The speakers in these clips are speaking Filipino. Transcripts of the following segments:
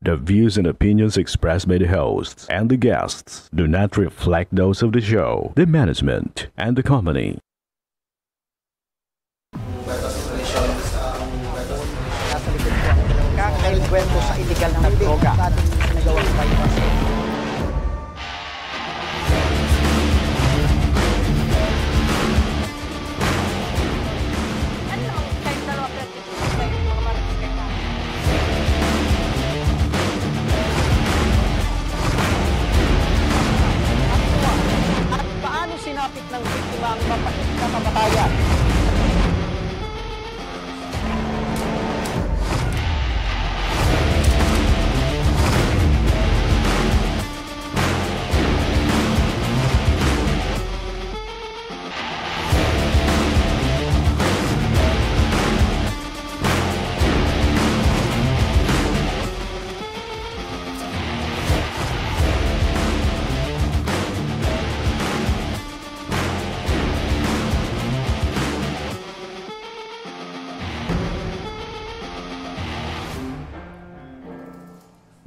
The views and opinions expressed by the hosts and the guests do not reflect those of the show, the management, and the company. Kakakwento sa illegal na droga ating nagawang bypass. At paano sinapit ng biktima ang mapait na kamatayan?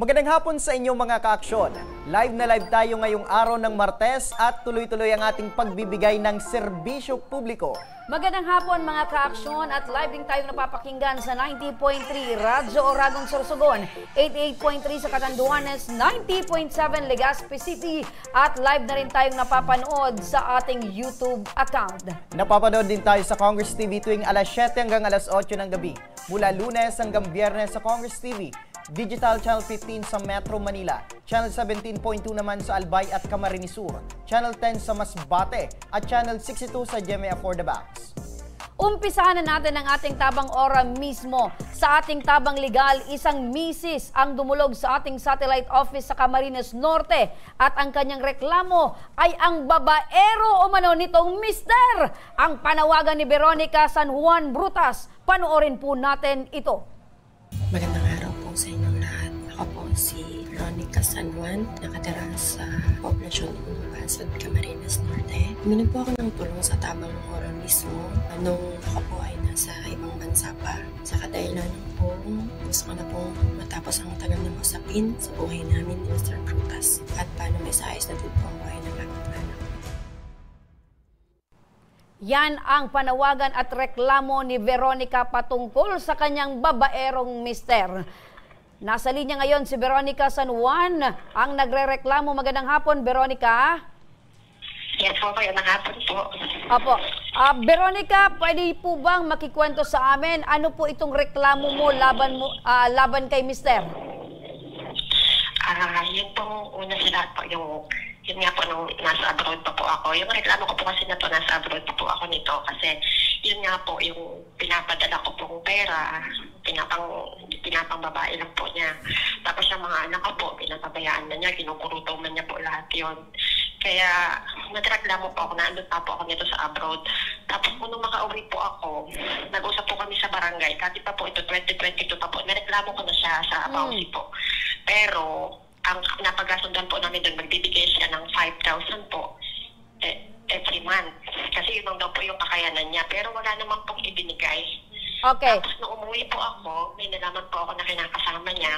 Magandang hapon sa inyong mga kaaksyon. Live na live tayo ngayong araw ng Martes at tuloy-tuloy ang ating pagbibigay ng serbisyo publiko. Magandang hapon mga kaaksyon at live din tayong napapakinggan sa 90.3 Radyo Oragon Sorsogon, 88.3 sa Catanduanes, 90.7 Legazpi City at live na rin tayong napapanood sa ating YouTube account. Napapanood din tayo sa Congress TV tuwing alas 7 hanggang alas 8 ng gabi. Mula Lunes hanggang Biyernes sa Congress TV. Digital Channel 15 sa Metro Manila, Channel 17.2 naman sa Albay at Camarines Sur, Channel 10 sa Masbate at Channel 62 sa GMA for the Banks. Umpisahan na natin ang ating tabang ora mismo. Sa ating tabang legal, isang misis ang dumulog sa ating satellite office sa Camarines Norte at ang kanyang reklamo ay ang babaero umano nitong mister. Ang panawagan ni Veronica San Juan Brutas. Panoorin po natin ito. Magandang araw po sa inyong lahat. Ako po si Veronica San Juan, nakatira sa poblasyon ng Basod, Camarines Norte. Humingi po ako ng tulong sa tabang ora mismo nung ako po ay nasa ibang bansa pa. Sa kadahilan po, gusto ko na po matapos ang tagal ng usapin sa buhay namin ni Mr. Brutas at paano may saayos na din po ang buhay ng aking anak. Yan ang panawagan at reklamo ni Veronica patungkol sa kanyang babaerong mister. Nasa linya ngayon si Veronica San Juan, ang nagrereklamo. Magandang hapon, Veronica. Yes po, magandang hapon po. Opo. Veronica, pwede po bang makikwento sa amin ano po itong reklamo mo laban kay mister? Yun pong una sila po yun nga po nung nasa abroad pa po ako. Yung reklamo ko po kasi na po nasa abroad pa po ako nito kasi yun nga po yung pinapadala ko pong pera, pinapang babae lang po niya. Tapos yung mga anak ko po, pinapabayaan na niya, kinukuruto man niya po lahat yun. Kaya nagreklamo po ako na andun pa po ako nito sa abroad. Tapos kung nung makauwi po ako, nag-usap po kami sa barangay. Kasi pa po ito 2022 pa po, nareklamo ko na siya sa Bausi po. Pero ang napagasundan po namin doon, magbibigay siya ng 5,000 po every month. Kasi yun daw po yung kakayanan niya. Pero wala naman pong ibinigay. Okay. Tapos nung umuwi po ako, may nalaman po ako na kinakasama niya.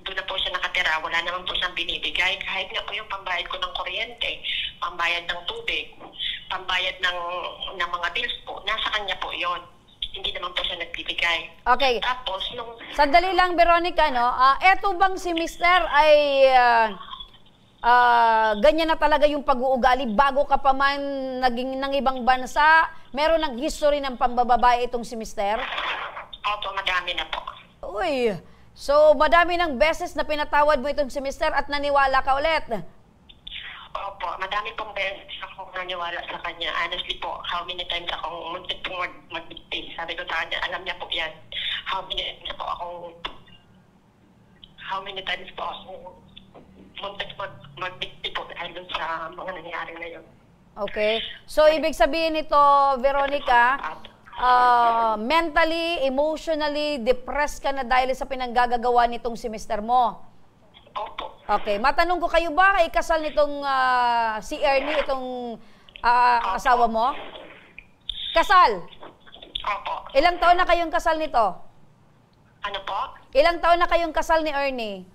Doon na po siya nakatira. Wala naman po siyang binibigay. Kahit nga po yung pambayad ko ng kuryente, pambayad ng tubig, pambayad ng mga bills po, nasa kanya po yon. Hindi naman po siya nagbibigay. Okay. Tapos, sandali lang, Veronica, no? Eto bang si mister ay ganyan na talaga yung pag-uugali bago ka pa man naging ng ibang bansa? Meron ng history ng pambababae itong si mister? Opo, madami na po. Uy, so madami ng beses na pinatawad mo itong si mister at naniwala ka ulit? Opo, madami pong beses akong naniwala sa kanya. Honestly po, how many times akong muntik pong mag-dictate. Sabi ko sa kanya, alam niya po yan. How many times po akong muntik mag-dictate po dahil sa mga nangyari na yun. Okay. So, ibig sabihin nito, Veronica, mentally, emotionally, depressed ka na dahil sa pinanggagawa nitong si mister mo? Opo. Okay. Matanong ko, kayo ba ay kasal nitong si Ernie, itong asawa mo? Kasal? Opo. Ilang taon na kayong kasal nito? Ano po? Ilang taon na kayong kasal ni Ernie?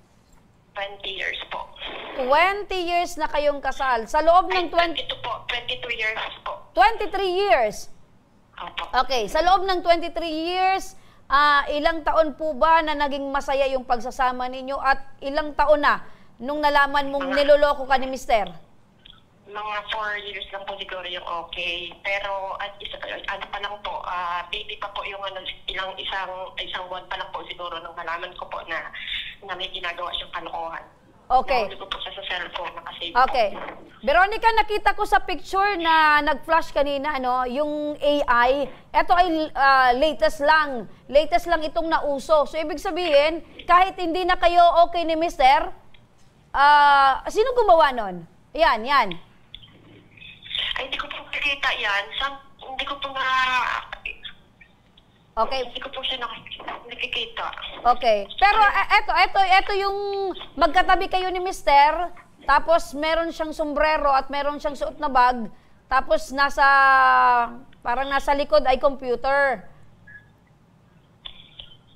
20 years po. 20 years na kayong kasal. Sa loob ng 22 po. 22 years po. 23 years. Opo. Okay, sa loob ng 23 years, ilang taon po ba na naging masaya yung pagsasama ninyo at ilang taon na nung nalaman mong niloloko ka ni Mister? Mga 4 years lang po siguro yung okay. Pero ano pa lang po, baby pa po yung isang buwan pa lang po siguro nung nalaman ko po na may ginagawa siyang kalokohan. Okay. Nahuli ko po siya sa cellphone, nakasave Okay. Veronica, nakita ko sa picture na nag-flash kanina, ano, yung AI. Ito ay latest lang. Latest lang itong nauso. So, ibig sabihin, kahit hindi na kayo okay ni Mister, sino gumawa nun? Yan. Ay, hindi ko po nakikita yan. Hindi ko po Okay. Hindi ko po siya nakikita. Okay. Pero ito yung magkatabi kayo ni Mister, tapos meron siyang sombrero at meron siyang suot na bag, tapos parang nasa likod ay computer.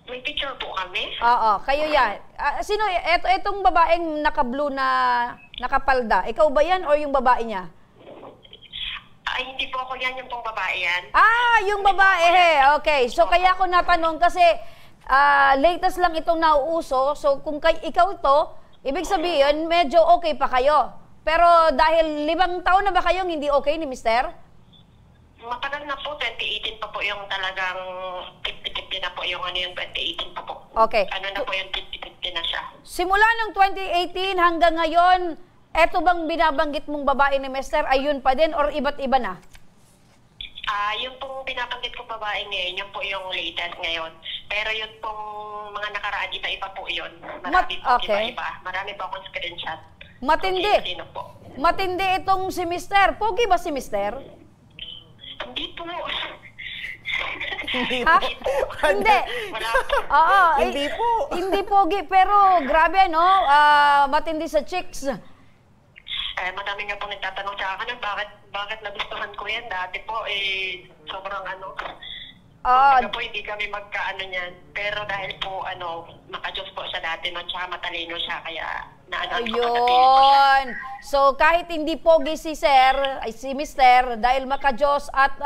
May picture po kami. Oo, kayo yan. Sino, itong babaeng naka-blue na nakapalda, ikaw ba yan o yung babae niya? Ay, hindi po ako yan, yung pong babae yan. Yung babae, okay. So, kaya ako natanong kasi latest lang itong nauuso. So, kung ikaw to, ibig sabihin, medyo okay pa kayo. Pero dahil 5 taon na ba kayong hindi okay ni Mister? Matagal na po, 2018 pa po yung talagang 50-50 na po yung 2018 pa po. Okay. Ano na po yung 50-50 na siya. Simula ng 2018 hanggang ngayon, eto bang binabanggit mong babae ni Mister ay yun pa din or iba't iba na? Yung pong binabanggit ko babae ngayon, yun po yung latest ngayon. Pero yun pong mga nakaraan, iba-iba po yun. Marami po, okay. Iba-iba. Marami po akong screenshot. Matindi. Okay, sino po? Matindi itong si Mister. Pogi ba si Mister? Hindi po. Ha? Hindi. Wala po. Oo. Hindi po. Hindi pogi, pero grabe, no? Matindi sa chicks. Madami nga po nagtatanong sa akin, bakit nagustuhan ko yan? Dati po, sobrang kumbaga po, hindi kami magkaano niyan. Pero dahil po, maka-Diyos po siya dati, no? Tsaka matalino siya, kaya na-announce ko po siya. So, kahit hindi pogi si Mister, dahil maka-Diyos at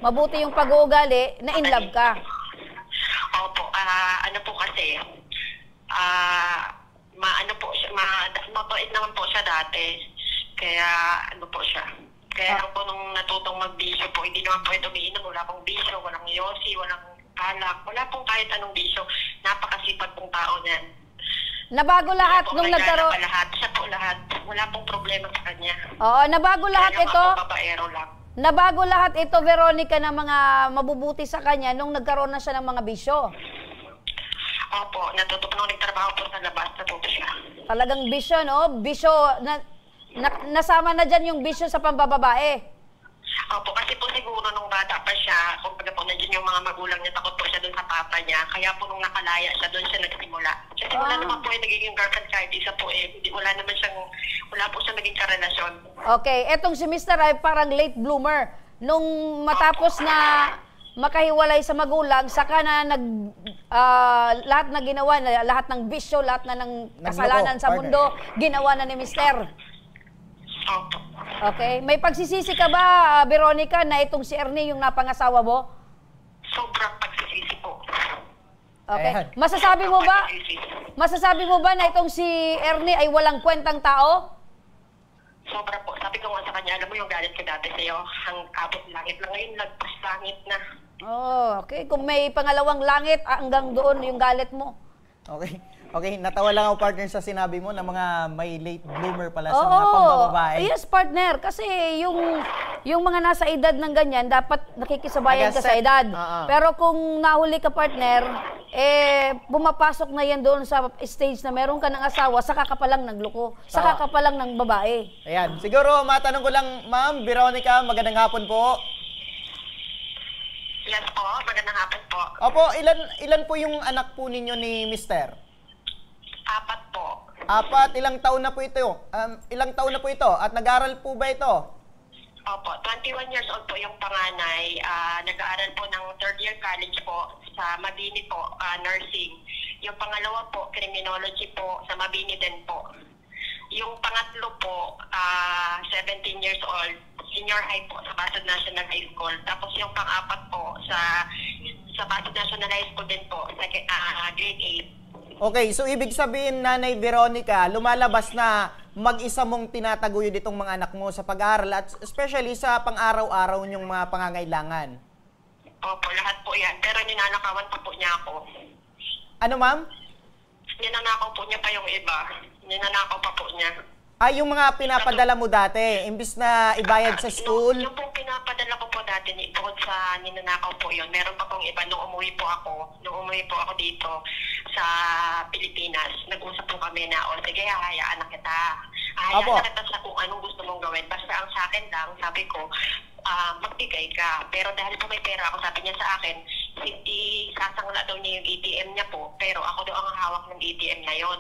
mabuti yung pag-uugali, na-in love ka. Opo, ano po kasi, mabait naman po siya dati. Kaya, po siya. Kaya lang po nung natutong mag-bisyo po, hindi naman po ito umiinom. Wala pong bisyo, walang yosi, walang alak. Wala pong kahit anong bisyo. Napakasipag pong tao niyan. Nabago lahat nung nagkaroon. Siya po lahat. Wala pong problema sa kanya. Oo, nabago lahat ito. Babaero lang. Nabago lahat ito, Veronica, ng mga mabubuti sa kanya nung nagkaroon na siya ng mga bisyo. Opo, nung nagtrabaho po sa labas, natuto siya. Talagang bisyo, no? Bisyo, nasama na dyan yung bisyo sa pambababae. Opo, kasi po siguro nung bata pa siya, kumbaga po nandiyan yung mga magulang niya, takot po siya dun sa papa niya. Kaya po nung nakalaya siya, dun siya nagsimula. Kasi wala naman po yung nagiging girlfriend kahit isa po wala po siyang naging karelasyon. Okay, etong si Mister ay parang late bloomer. Nung matapos na makahiwalay sa magulang, saka na lahat na ginawa, lahat ng bisyo, lahat na ng kasalanan sa mundo, ginawa na ni Mister. Opo. Okay, may pagsisisi ka ba, Veronica, na itong si Ernie yung napangasawa mo? Sobrang pagsisisi po. Okay. Ayan. Masasabi mo ba na itong si Ernie ay walang kwentang tao? Sobra po. Sabi ko nga sa kanya, alam mo yung galit ko dati sa'yo, abot langit lang ngayon, lagpas langit na. Oh, okay. Kung may pangalawang langit, hanggang doon yung galit mo. Okay. Okay, natawa lang ako, partner, sa sinabi mo na mga may late bloomer pala sa mga pambababae. Yes, partner. Kasi yung mga nasa edad ng ganyan, dapat nakikisabayan ka sa edad. Pero kung nahuli ka, partner, pumapasok na yan doon sa stage na meron ka ng asawa, saka ka palang nagloko, saka ka palang ng babae. Ayan. Siguro, matanong ko lang, Ma'am Veronica, magandang hapon po. Yes po, magandang hapon po. Opo, ilan po yung anak po ninyo ni Mister? 4 po. 4, ilang taon na po ito? Ilang taon na po ito? At nag-aral po ba ito? Opo, 21 years old po yung panganay. Nag-aaral po ng third year college po sa Mabini po, nursing. Yung pangalawa po, criminology po sa Mabini din po. Yung pangatlo po, 17 years old, senior high po sa Pasig National High School. Tapos yung pang-apat po sa Pasig National High School din po, grade 8. Okay, so ibig sabihin, Nanay Veronica, lumalabas na mag-isa mong tinataguyod itong mga anak mo sa pag-aaral at especially sa pang-araw-araw niyong mga pangangailangan. Opo, lahat po yan. Pero ninanakawan pa po niya ako. Ano, ma'am? Ninanakaw po niya pa yung iba. Ninanakaw pa po niya. Yung mga pinapadala mo dati, imbis na ibayad sa school? Yung pong pinapadala ko po dati, bukod sa ninanakaw po yun, meron pa pong iba. Nung umuwi po ako dito sa Pilipinas, nag-usap po kami na, sige, hahayaan na kita. Hahayaan na kita sa kung anong gusto mong gawin. Basta ang sa akin lang, sabi ko, magbigay ka. Pero dahil po may pera ako, sabi niya sa akin, isasangla daw niya yung ATM niya po, pero ako daw ang hawak ng ATM na yon.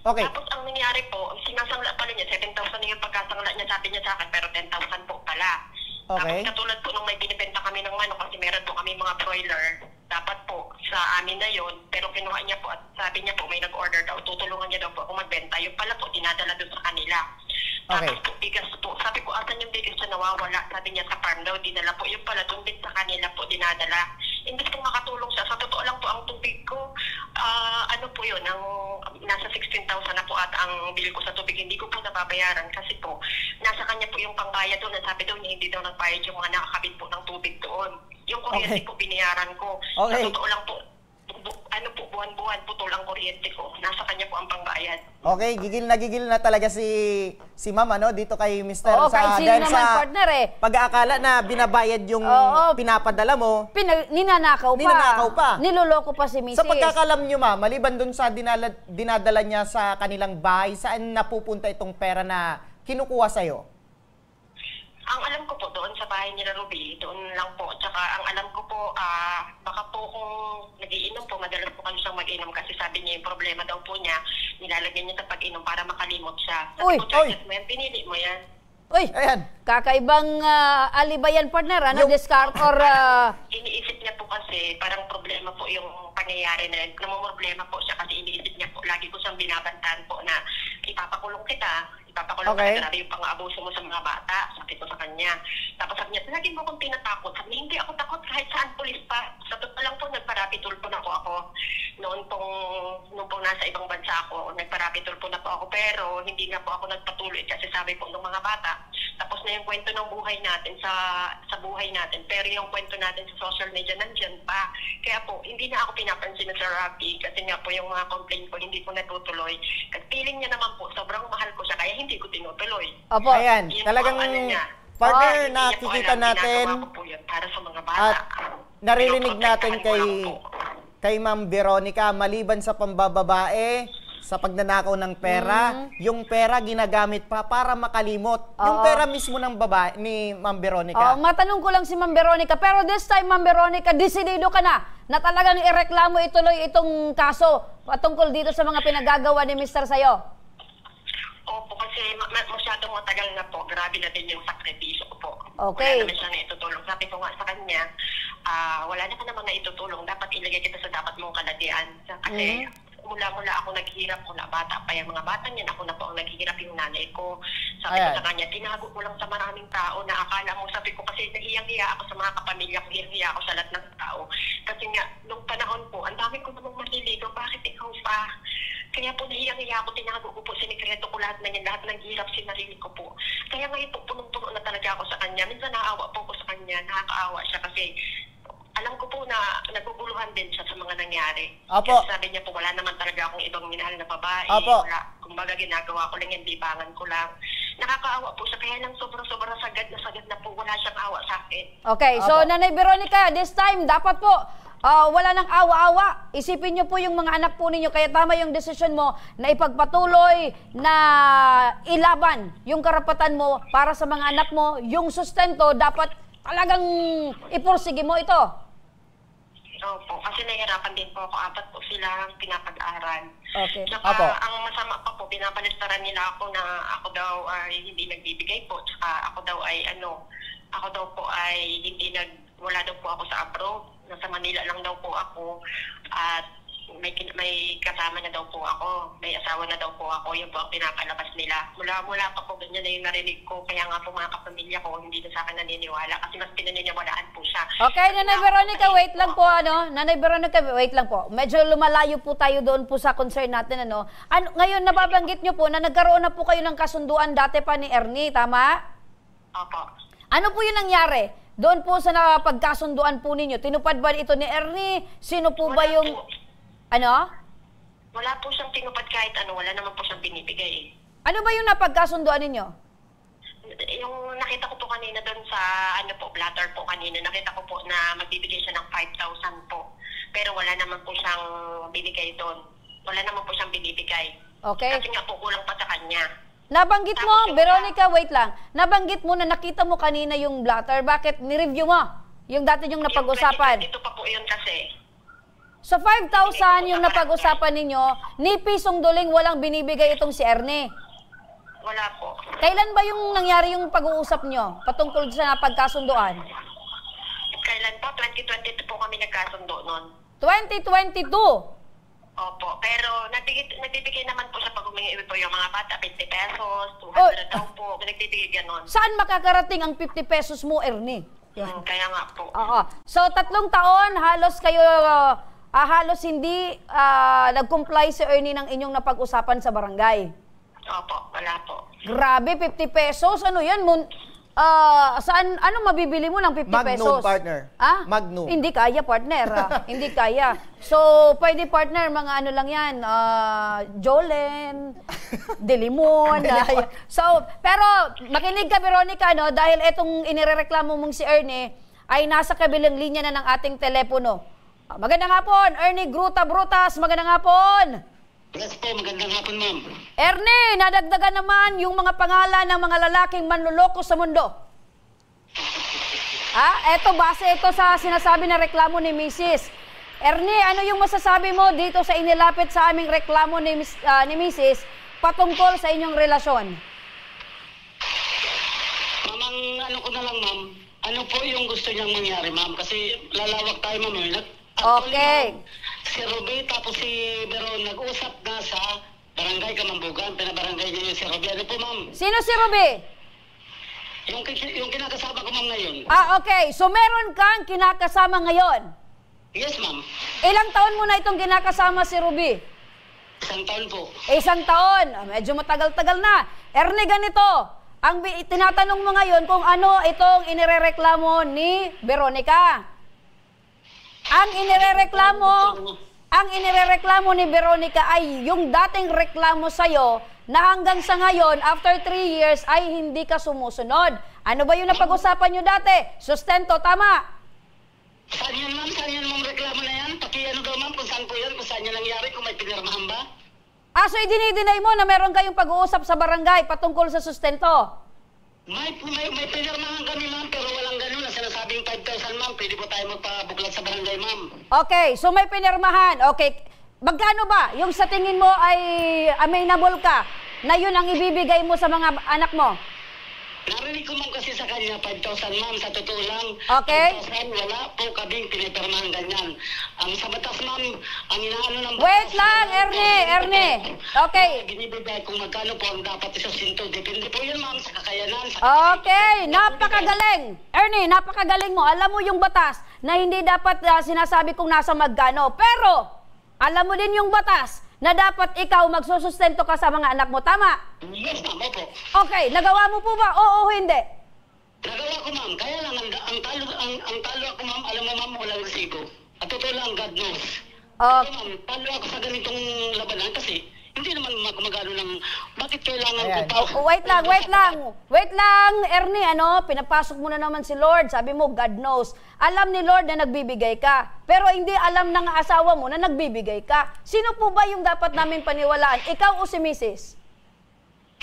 Okay. Tapos ang nangyari po, sinasangla pala niya, 7,000 na yung pagkasangla niya, sabi niya sa akin, pero 10,000 po pala. Okay. Tapos katulad po nung may binibenta kami ng manok, kasi meron po kami mga broiler, dapat po sa amin na yon, pero kinuha niya po at sabi niya po may nag-order daw, tutulungan niya daw po ako magbenta, yung pala po dinadala doon sa kanila. Okay. Tapos po bigas po, sabi ko asan yung bigas na nawawala, sabi niya sa farm daw, dinala po, yung pala doon din sa kanila po dinadala. Hindi po makatulong siya, sa totoo lang po ang tubig ko, ano po yun, nasa 16,000 na po at ang bili ko sa tubig, hindi ko po nababayaran kasi po, nasa kanya po yung pangbayad doon, sabi daw niya hindi daw nagbayad yung mga nakakabit po ng tubig doon. Yung kuryente po binayaran ko. Okay. Sa totoo lang po, buwan-buwan putol ang kuryente ko. Nasa kanya po ang pangbayad. Okay, gigil na talaga si Ma'am, ano, dito kay Mr. Oo, kahit sino dahil naman, sa partner eh. pag-aakala na binabayad yung pinapadala mo. Ninanakaw pa. Niloloko pa si Mrs. Sa pagkakalam nyo, Ma'am, maliban dun sa dinadala niya sa kanilang bahay, saan napupunta itong pera na kinukuha sa'yo? Ang alam ko po doon sa bahay nila Ruby, doon lang po. Tsaka ang alam ko po, baka po kung nagiinom po, madalas po kami siyang mag-inom kasi sabi niya yung problema daw po niya, nilalagyan niya sa pag-inom para makalimot siya. Sabi ko, choices mo yan, pinili mo yan. Uy, ayan. Kakaibang alibayan, partner, ano? Discard or... Iniisip niya po kasi parang problema po yung pangyayari na yun. Namumroblema po siya kasi iniisip niya po, lagi ko siyang binabantaan po na ipapakulong kita. Okay. Grabe yung pang-aabuso mo sa mga bata, sabi ko sa kanya. Tapos sabi niya, lagi mo akong tinatakot. Sabi niya, hindi ako takot kahit saan pulis pa. Sa totoo lang po, nagparapitol po na po ako. Noon pong nasa ibang bansa ako, nagparapitol po na po ako. Pero hindi na po ako nagpatuloy kasi sabi po ng mga bata, tapos na yung kwento ng buhay natin sa buhay natin. Pero yung kwento natin sa social media, nandyan pa. Kaya po, hindi na ako pinapansin na sa Rocky kasi nga po yung mga complaint ko, hindi po natutuloy. Kasi feeling niya naman po, sobrang mahal ko siya, kaya hindi ko tinutuloy. Opo. Ayan, Yun talagang po ang ano niya. partner, Hindi niya po nakikita alam, natin ginagawa ko po yun para sa mga bata. at naririnig natin Pinoprotektahan ko lang po. kay Ma'am Veronica, maliban sa pambababae, sa pagnanakaw ng pera, yung pera ginagamit pa para makalimot. Yung pera mismo ng babae ni Ma'am Veronica. Matanong ko lang si Ma'am Veronica, pero this time, Ma'am Veronica, desidido ka na talagang ireklamo ituloy itong kaso patungkol dito sa mga pinagagawa ni Mr. sa'yo. Opo, kasi masyadong matagal na po. Grabe na din yung sakripisyo ko po. Okay. Wala naman siya na itutulong. Sabi ko nga sa kanya, wala na ka naman na itutulong. Dapat ilagay kita sa dapat mong kaladian. Kasi mula ako naghihirap, mula bata pa yung mga bata niyan, ako na po ang naghihirap yung nanay ko. Sabi ko sa kanya, tinago ko lang sa maraming tao na akala mo, sabi ko kasi nahiyang-hiya ako sa mga kapamilya ko, hiyang-hiya ako sa lahat ng tao. Kasi nga, nung panahon po, ang dami ko namang maniligaw, bakit ikaw pa? Kaya po nahiyang-hiya ako, tinago ko po, sinikreto ko lahat na yan, lahat ng hirap sinarili ko po. Kaya ngayon po, punong-puno na talaga ako sa kanya. Minsan nakaawa po ko sa kanya, nakakaawa siya kasi alam ko po na naguguluhan din siya sa mga nangyari. Opo. Kasi sabi niya po, wala naman talaga akong ibang minahal na babae. Opo. Wala. Kumbaga, ginagawa ko lang yan, libangan ko lang. Nakakaawa po siya, kaya lang sobrang sagad na po, wala siyang awa sa akin. Okay, so Nanay Veronica, this time, dapat po, wala nang awa-awa. Isipin niyo po yung mga anak po ninyo, kaya tama yung desisyon mo na ipagpatuloy na ilaban yung karapatan mo para sa mga anak mo. Yung sustento, dapat talagang ipursige mo ito. Opo, kasi nahihirapan din po ako. 4 po silang pinapag-aral. Okay. Tsaka Opo. ang masama pa po, pinapalistaran nila ako na ako daw ay hindi nagbibigay po. Tsaka ako daw ay ako daw po ay wala daw po ako sa abroad. Nasa Manila lang daw po ako at may kasama na daw po ako. May asawa na daw po ako. Yun po ang pinapalabas nila. Mula pa po ganyan na yung narinig ko. Kaya nga po mga kapamilya ko hindi na sa akin naniniwala kasi mas pinaniniwalaan po siya. Okay, Nanay Veronica, wait lang po, ano? Nanay Veronica, wait lang po. Medyo lumalayo po tayo doon po sa concern natin, ano? Ngayon, nababanggit nyo po na nagkaroon na po kayo ng kasunduan dati pa ni Ernie, tama? Opo. Ano po yung nangyari? Doon po sa napagkasunduan po ninyo, tinupad ba ito ni Ernie? Sino po ba yung... Ano? Wala po siyang tinupad kahit ano. Wala naman po siyang binibigay. Ano ba yung napagkasunduan ninyo? Yung nakita ko po kanina doon sa blatter po kanina, nakita ko po na magbibigay siya ng 5,000 po. Pero wala naman po siyang binigay doon. Wala naman po siyang binibigay. Okay. Kasi nga po kulang pa sa kanya. Nabanggit mo, Veronica, wait lang. Nabanggit mo na nakita mo kanina yung blatter. Bakit? Nireview mo yung dati yung napag-usapan. Ito pa po yun kasi. So 5,000 yung napag-usapan ninyo, ni pisong duling walang binibigay itong si Ernie. Wala po. Kailan ba yung nangyari yung pag-uusap nyo patungkol sa napagkasunduan? Kailan po? 2022 po kami nagkasundo noon. 2022? Opo. Pero nagbibigay naman po siya pag humingi po yung mga bata, 50 pesos, 200 daw po. Nagbibigay ganon. Saan makakarating ang 50 pesos mo, Ernie? Kaya nga po. Oo. So 3 taon, halos kayo... halos hindi nag-comply si Ernie ng inyong napag-usapan sa barangay. Opo, wala po. Grabe, 50 pesos? Ano yan? Anong mabibili mo ng 50 pesos? Magnum, partner. Ah? Magnum. Hindi kaya, partner. Hindi kaya. So, pwede, partner, mga ano lang yan, Jolen, Delimon. So, pero makinig ka, Veronica, no? Dahil itong inirereklamo mong si Ernie ay nasa kabilang linya na ng ating telepono. Magandang hapon, Ernie Gruta Brutas. Magandang hapon. Yes po, magandang hapon, ma'am. Ernie, nadagdagan naman yung mga pangalan ng mga lalaking manluloko sa mundo. Base ito sa sinasabi na reklamo ni Mrs. Ernie, ano yung masasabi mo dito sa inilapit sa aming reklamo ni Mrs. patungkol sa inyong relasyon? Ma'am, ang ano ko na lang, ma'am, ano po yung gusto niyang mangyari, ma'am? Kasi lalawak tayo, ma'am. Okay. Si Ruby tapos si Veron nag-usap na sa barangay Kamambugan. Pinabarangay niya yung si Ruby. Ano po, ma'am? Sino si Ruby? Yung kinakasama ko, ma'am, ngayon. Okay. So meron kang kinakasama ngayon? Yes, ma'am. Ilang taon mo na itong kinakasama si Ruby? 1 taon po. 1 taon. Medyo matagal-tagal na. Ernie, ganito. Tinatanong mo ngayon kung ano itong inirereklamo ni Veronica. Ang inirereklamo ni Veronica ay yung dating reklamo sa'yo na hanggang sa ngayon, after 3 years, ay hindi ka sumusunod. Ano ba yung napag-usapan nyo dati? Sustento, tama? Saan yan, ma'am? Saan yan, ma'am, reklamo na yan? Pakiano daw, ma'am, kung saan po yan? Kung saan yan nangyari? Kung may pinirmahan ba? So idinideny mo na meron kayong pag-uusap sa barangay patungkol sa sustento? May pinirmahan kami, ma'am, pero walang ganun na sinasabing 5,000, ma'am. Pwede po tayo magpabuklat sa barangay, ma'am. Okay, so may pinirmahan. Okay, magkano ba? Yung sa tingin mo ay amenable ka na yun ang ibibigay mo sa mga anak mo? Narinig ko, ma'am, kasi sa kanya 5,000, ma'am. Sa totoo lang, Okay. 5,000, wala po kaming pinipirmahan ganyan. Ang sa batas, ma'am, ang inaano ng batas... Wait lang, Ernie. Okay. Binibigay kung magkano po ang dapat isusinto. Depende po yun, ma'am, sa kakayanan. Okay, napakagaling. Ernie, napakagaling mo. Alam mo yung batas na hindi dapat sinasabi kung nasa magkano. Pero, alam mo din yung batas na dapat ikaw magsusustento ka sa mga anak mo. Tama? Yes, ma'am, opo. Okay, nagawa mo po ba? Oo o hindi? Nagawa ko, ma'am. Kaya lang, ang talo ako, ma'am, alam mo, ma'am, walang resibo. At totoo lang, God knows. Okay. Ma'am, talo ako sa ganitong labanan kasi hindi naman magano lang. Bakit kailangan Ayan. ko pa? Wait lang, Ernie, pinapasok mo na naman si Lord. Sabi mo, God knows. Alam ni Lord na nagbibigay ka. Pero hindi alam ng asawa mo na nagbibigay ka. Sino po ba yung dapat namin paniwalaan? Ikaw o si Mrs.?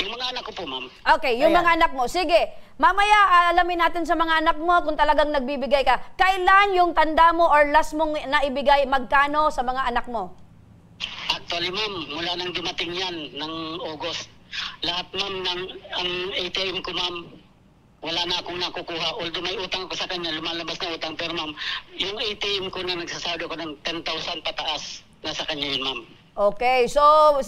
Yung mga anak ko po, ma'am. Okay, yung Ayan. mga anak mo. Sige, mamaya alamin natin sa mga anak mo kung talagang nagbibigay ka. Kailan yung tanda mo or last mong naibigay, magkano sa mga anak mo? Actually, ma'am, mula nang dumating yan ng August, lahat, ma'am, ang ATM ko, ma'am, wala na akong nakukuha. Although may utang ako sa kanya, lumalabas na utang. Pero ma'am, yung ATM ko na nagsasado ko ng 10,000 pataas, nasa kanya yun, ma'am. Okay, so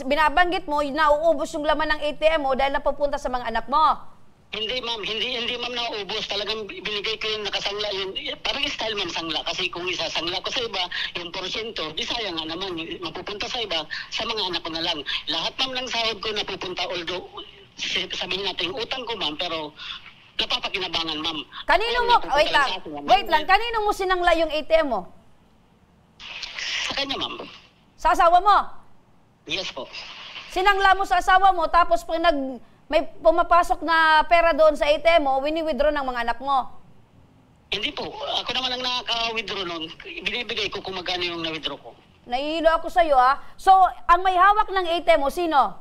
binabanggit mo, nauubos yung laman ng ATM mo dahil napupunta sa mga anak mo. Hindi ma'am, hindi ma'am nauubos. Talagang binigay ko yung nakasangla yun. Parang style ma'am sangla. Kasi kung isasangla ko sa iba, yung porsyento, di sayang nga naman. Mapupunta sa iba, sa mga anak ko na lang. Lahat ma'am ng sahod ko napupunta, although sabihin natin utang ko ma'am, pero napapakinabangan ma'am. Kanino mo, wait lang, kanino mo sinangla yung ATM mo? Sa kanya ma'am. Sa asawa mo? Yes po. Sinangla mo sa asawa mo, tapos pag may pumapasok na pera doon sa ATM mo, wini-withdraw ng mga anak mo. Hindi po. Ako naman ang nakaka-withdraw nun. Binibigay ko kung magkano yung na-withdraw ko. Nahihilo ako sa'yo, ha? So, ang may hawak ng ATM mo, sino?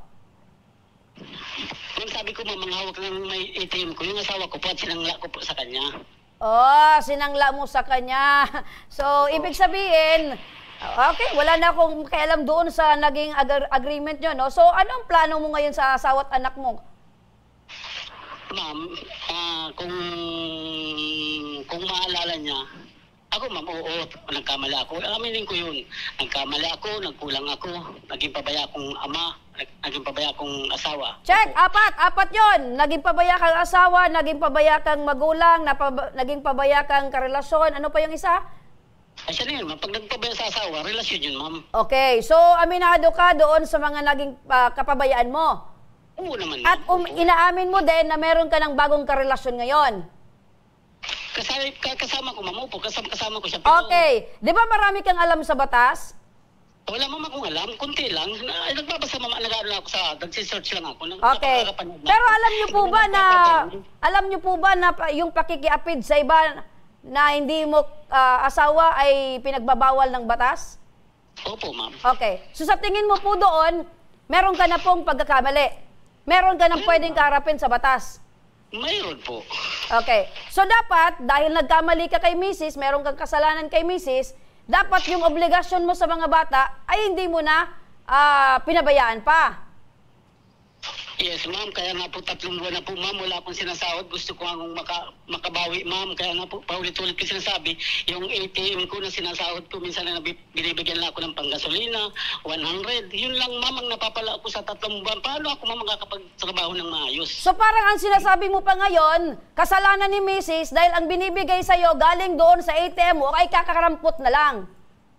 Kung sabi ko ma'am, ang hawak ng may ATM ko, yung asawa ko po at sinangla ko po sa kanya. Oh, sinangla mo sa kanya. So, ibig sabihin, okay, wala na akong kailam doon sa naging agreement nyo, no? So, ano ang plano mo ngayon sa asawa at anak mo? Ma'am, kung maalala niya, ako ma'am, oo, nagkamali ako. Aminin ko yun. Nagkamali ako, nagkulang ako, naging pabaya akong ama, naging pabaya akong asawa. Check! Apat yon. Naging pabaya kang asawa, naging pabaya kang magulang, naging pabaya kang karelasyon. Ano pa yung isa? Ay, siya na yun, ma'am. Pag nagpabaya sa asawa, relasyon yun, ma'am. Okay, so aminado ka doon sa mga naging kapabayaan mo. Oo naman. At inaamin mo din na meron ka ng bagong karelasyon ngayon. Kasama ko, ma'am. Opo, kasama ko siya. Pero, Okay. Di ba marami kang alam sa batas? wala ma'am akong alam. Kunti lang. Nagbabasa, ma'am. Nagsisearch lang ako. Okay. Pero alam niyo po ba na yung pakikiapid sa iba na hindi mo asawa ay pinagbabawal ng batas? Opo, ma'am. Okay. So sa tingin mo po doon, meron ka na pong pagkakamali. Meron ka nang pwedeng kaharapin sa batas. Mayroon po. Okay. So dapat, dahil nagkamali ka kay Mrs., meron kang kasalanan kay Mrs., dapat yung obligasyon mo sa mga bata ay hindi mo na pinabayaan pa. Yes, ma'am. Kaya nga po 3 buwan na po, ma'am. Wala akong sinasahod. Gusto ko nga makabawi, ma'am. Kaya nga po, paulit-ulit ko sinasabi, yung ATM ko na sinasahod ko, minsan na binibigyan lang ako ng panggasolina, 100. Yun lang, ma'am, ang napapala ko sa 3 buwan. Paano ako, ma'am, makakapagtrabaho ng maayos? So parang ang sinasabi mo pa ngayon, kasalanan ni Mrs. dahil ang binibigay sa'yo galing doon sa ATM mo ay kakarampot na lang.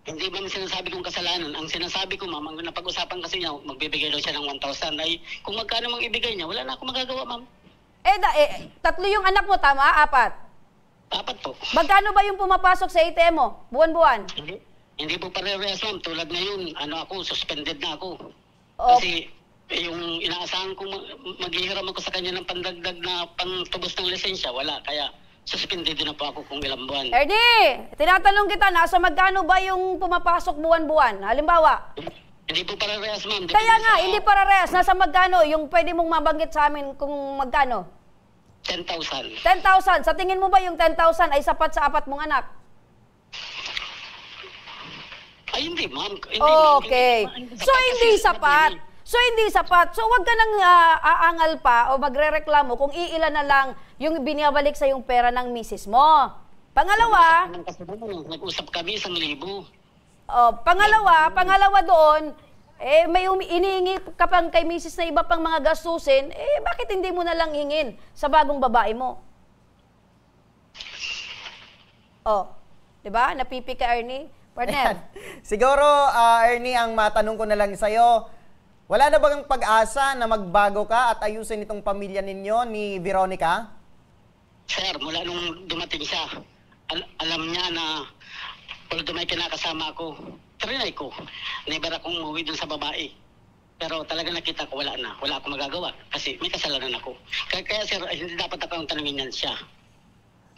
Hindi ba sinasabi kong kasalanan? Ang sinasabi ko, ma'am, ang napag-usapan kasi niya, magbibigay daw siya ng 1,000. Ay, kung magkano mang ibigay niya, wala na akong magagawa, ma'am. 3 yung anak mo, tama? 4? 4 po. Magkano ba yung pumapasok sa ATM mo? Buwan-buwan? Hindi po parehas, ma'am. Tulad ngayon, suspended na ako. Oh. Kasi yung inaasahan ko, maghihiram ako sa kanya ng pandagdag na pantubos ng lisensya, wala. Kaya suspended na po ako kung ilang buwan. Ernie, tinatanong kita, nasa magkano ba yung pumapasok buwan-buwan? Halimbawa. Hindi po parehas, ma'am. Kaya nga, hindi parehas. Nasa magkano yung pwede mong mabanggit sa amin kung magkano? 10,000. 10,000. Sa tingin mo ba yung 10,000 ay sapat sa 4 mong anak? Ay, hindi, ma'am. Okay. So, hindi sapat. So, wag ka nang aangal pa o magrereklamo kung iilan na lang yung binabalik sa yung pera ng misis mo. Pangalawa, nag-usap kami 1,000. Pangalawa doon, may inihingi ka pang kay misis na iba pang mga gastusin, bakit hindi mo na lang hingin sa bagong babae mo? Di ba? Napipi ka, Ernie? Partner. Siguro, Ernie, ang matanong ko na lang sa'yo, wala na bang pag-asa na magbago ka at ayusin itong pamilya ninyo ni Veronica? Sir, mula nung dumating siya, alam niya na although may kinakasama ako, trinay ko. Never akong umuwi dun sa babae. Pero talaga nakita ko, wala na. Wala akong magagawa kasi may kasalanan ako. Kaya sir, hindi dapat akong tanungin yan siya.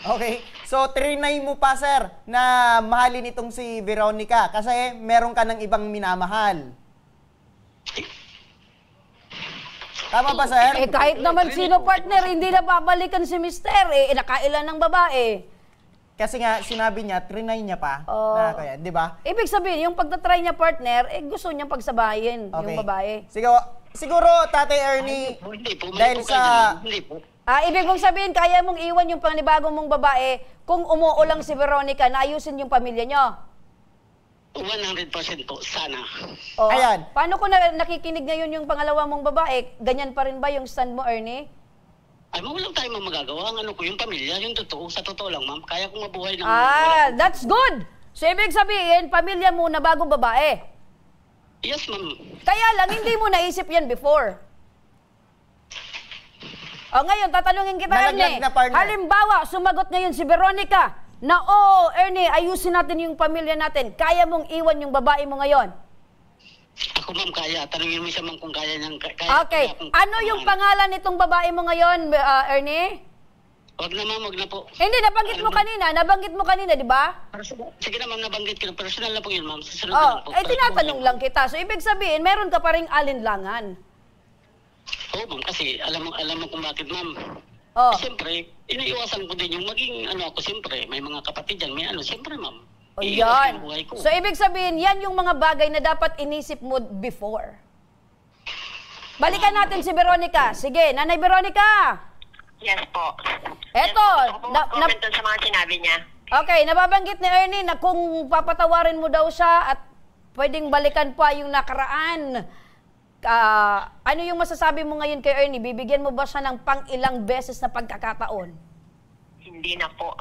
Okay. So, trinay mo pa, sir, na mahalin itong si Veronica kasi meron ka ng ibang minamahal. Tama ba, sir? Kahit naman sino, partner, hindi na babalikan si mister. Nakailan ng babae. Kasi nga, sinabi niya, trinay niya pa. Na kaya, di ba? Ibig sabihin, yung pagtatry niya, partner, gusto niyang pagsabayin yung babae. Siguro, Tatay Ernie, Hindi po. dahil sa... Hindi po. Ibig mong sabihin, kaya mong iwan yung panibagong mong babae kung umuulang si Veronica na ayusin yung pamilya nyo? 100% po, sana. O, Ayan. Paano kung nakikinig ngayon yung pangalawa mong babae, ganyan pa rin ba yung stand mo, Ernie? Ay, walang tayo magagawa. Ang ano ko, yung pamilya, yung totoo, sa totoo lang, ma'am. Kaya kong mabuhay ng... That's good! So, ibig sabihin, pamilya muna bago babae. Yes, ma'am. Kaya lang, hindi mo naisip yan before. O ngayon, tatanungin kita, Nalaglag Ernie. na, partner. Halimbawa, sumagot ngayon si Veronica na, Ernie, ayusin natin yung pamilya natin. Kaya mong iwan yung babae mo ngayon? Ako, ma'am, kaya. Tanungin mo siya, ma'am, kung kaya niyang... Okay. Ano yung pangalan nitong babae mo ngayon, Ernie? Wag na, ma'am, wag na po. Hindi, nabanggit mo kanina, di ba? Sige na, ma'am, nabanggit ko. Personal na po yun, ma'am. Susunod na lang po. Tinatanong lang kita. So, ibig sabihin, meron ka pa ring alinlangan. Oo, ma'am, kasi alam mo kung bakit, ma'am. Oh. Siyempre, iniiwasan ko din yung maging ano ako, siyempre, may mga kapatid dyan, may ano, siyempre, ma'am. O Iiwasan yan. yung buhay ko. So, ibig sabihin, yan yung mga bagay na dapat inisip mo before. Balikan natin si Veronica. Sige, Nanay Veronica. Yes po. Eto, Yes po. Comment dun sa mga sinabi niya. Okay, nababanggit ni Ernie na kung papatawarin mo daw siya at pwedeng balikan pa yung nakaraan. Ano yung masasabi mo ngayon kay Ernie? Bibigyan mo ba siya ng pang-ilang beses na pagkakataon? Hindi na po.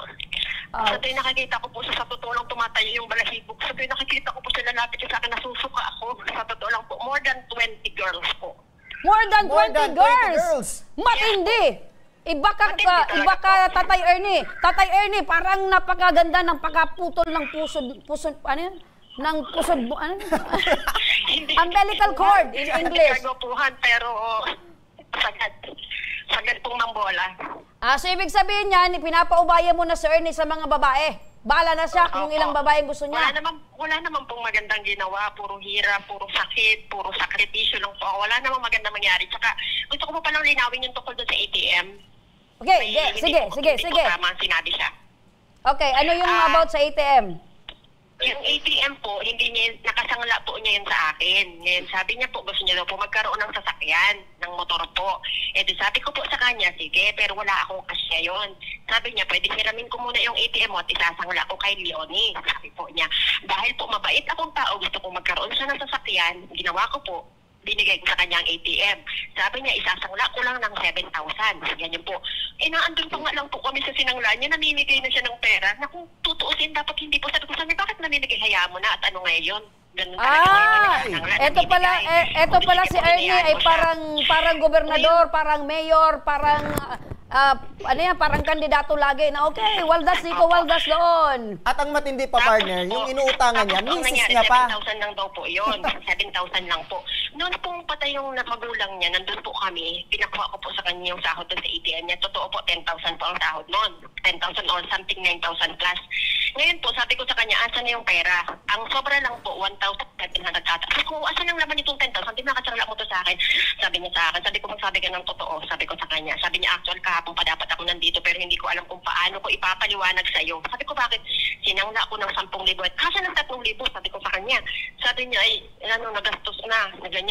Sa tuwing nakikita ko po siya, sa totoo lang tumatayo yung balahibo ko. Sa tuwing nakikita ko po siya, lalapit siya sa akin, nasusuka ako. Sa totoo lang po, more than 20 girls po. More than 20 20 girls! girls. Matindi! Iba ka, Matindi talaga iba ka, po. Tatay Ernie. Tatay Ernie, parang napakaganda ng pagkaputol ng pusod, ano yun? Ng pusod, ano? Umbilical cord in English. Kagupuhan, pero sagad pong mambola. So ibig sabihin niyan, pinapaubaya mo na si Ernie sa mga babae. Bahala na siya kung Opo. ilang babae gusto niya. Wala naman pong magandang ginawa, puro hirap, puro sakit, puro sakripisyo lang po ako. Wala namang magandang mangyari. Tsaka gusto ko po palang linawin yung tungkol doon sa ATM. Okay, Hindi sige. po tama ang sinabi siya. Okay, ano yung about sa ATM? Yung ATM po, hindi niya, nakasangla po niya yun sa akin. Ngayon, sabi niya po, gusto niya daw po magkaroon ng sasakyan, ng motor po. Di sabi ko po sa kanya, sige, pero wala akong kasya yun. Sabi niya, pwede hiramin ko muna yung ATM mo at isasangla ko kay Leonie. Sabi po niya, dahil po mabait akong tao, gusto ko magkaroon siya ng sasakyan, ginawa ko po, binigay ko sa kanya ang ATM. Sabi niya, isasangla ko lang ng 7,000. Ganyan po. Naandun pa nga lang po kami sa sinangla niya, namimigay na siya ng pera na kung tutuusin, dapat hindi po. Sabi ko, bakit namimigay? Hayaan mo na at ano ngayon? Ganun talaga. Eto pala si Ernie ay parang gobernador, parang mayor, parang parang kandidato lagi na okay, waldas dito, waldas doon. At ang matindi pa, partner, yung inuutangan niya, misis niya pa. 7,000 lang daw po yun. 7,000 lang po. Noon pong patay yung magulang niya, nandun po kami, pinakuha ko po sa kanya yung sahod doon sa ATM niya. Totoo po, 10,000 po ang sahod noon. 10,000 or something, 9,000 plus. Ngayon po, sabi ko sa kanya, asan na yung pera? Ang sobra lang po, 1,700 ata. Sabi ko, asan lang naman itong 10,000? Di nakasangla mo to sa akin. Sabi niya sa akin, sabi ko, magsabi ka ng totoo. Sabi ko sa kanya, sabi niya, actual kahapon pa dapat ako nandito, pero hindi ko alam kung paano ko ipapaliwanag sa iyo. Sabi ko, bakit? Sinangla ako ng 10,000 at kasi ng 3,000, sabi ko sa kanya. Sabi niya, ay,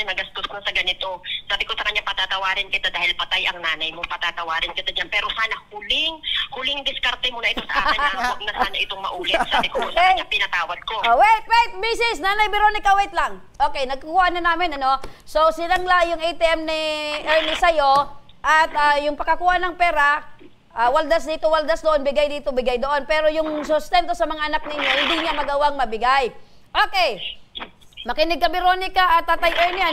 nagastos na sa ganito. Sabi ko sa kanya, patatawarin kita dahil patay ang nanay mo, patatawarin kita dyan. Pero sana huling diskarte mo na ito sa akin na huwag na sana itong maulit. Sabi ko sa kanya, pinatawad ko. Wait, Mrs. Nanay Veronica, wait lang. Okay, nagkukuha na namin, So, sinangla yung ATM ni Ernie sa'yo at yung pagkakuha ng pera, waldas dito, waldas doon, bigay dito, bigay doon. Pero yung sustento sa mga anak ninyo, hindi niya magawang mabigay. Okay. Makinig ka, Veronica at Tatay Ernie,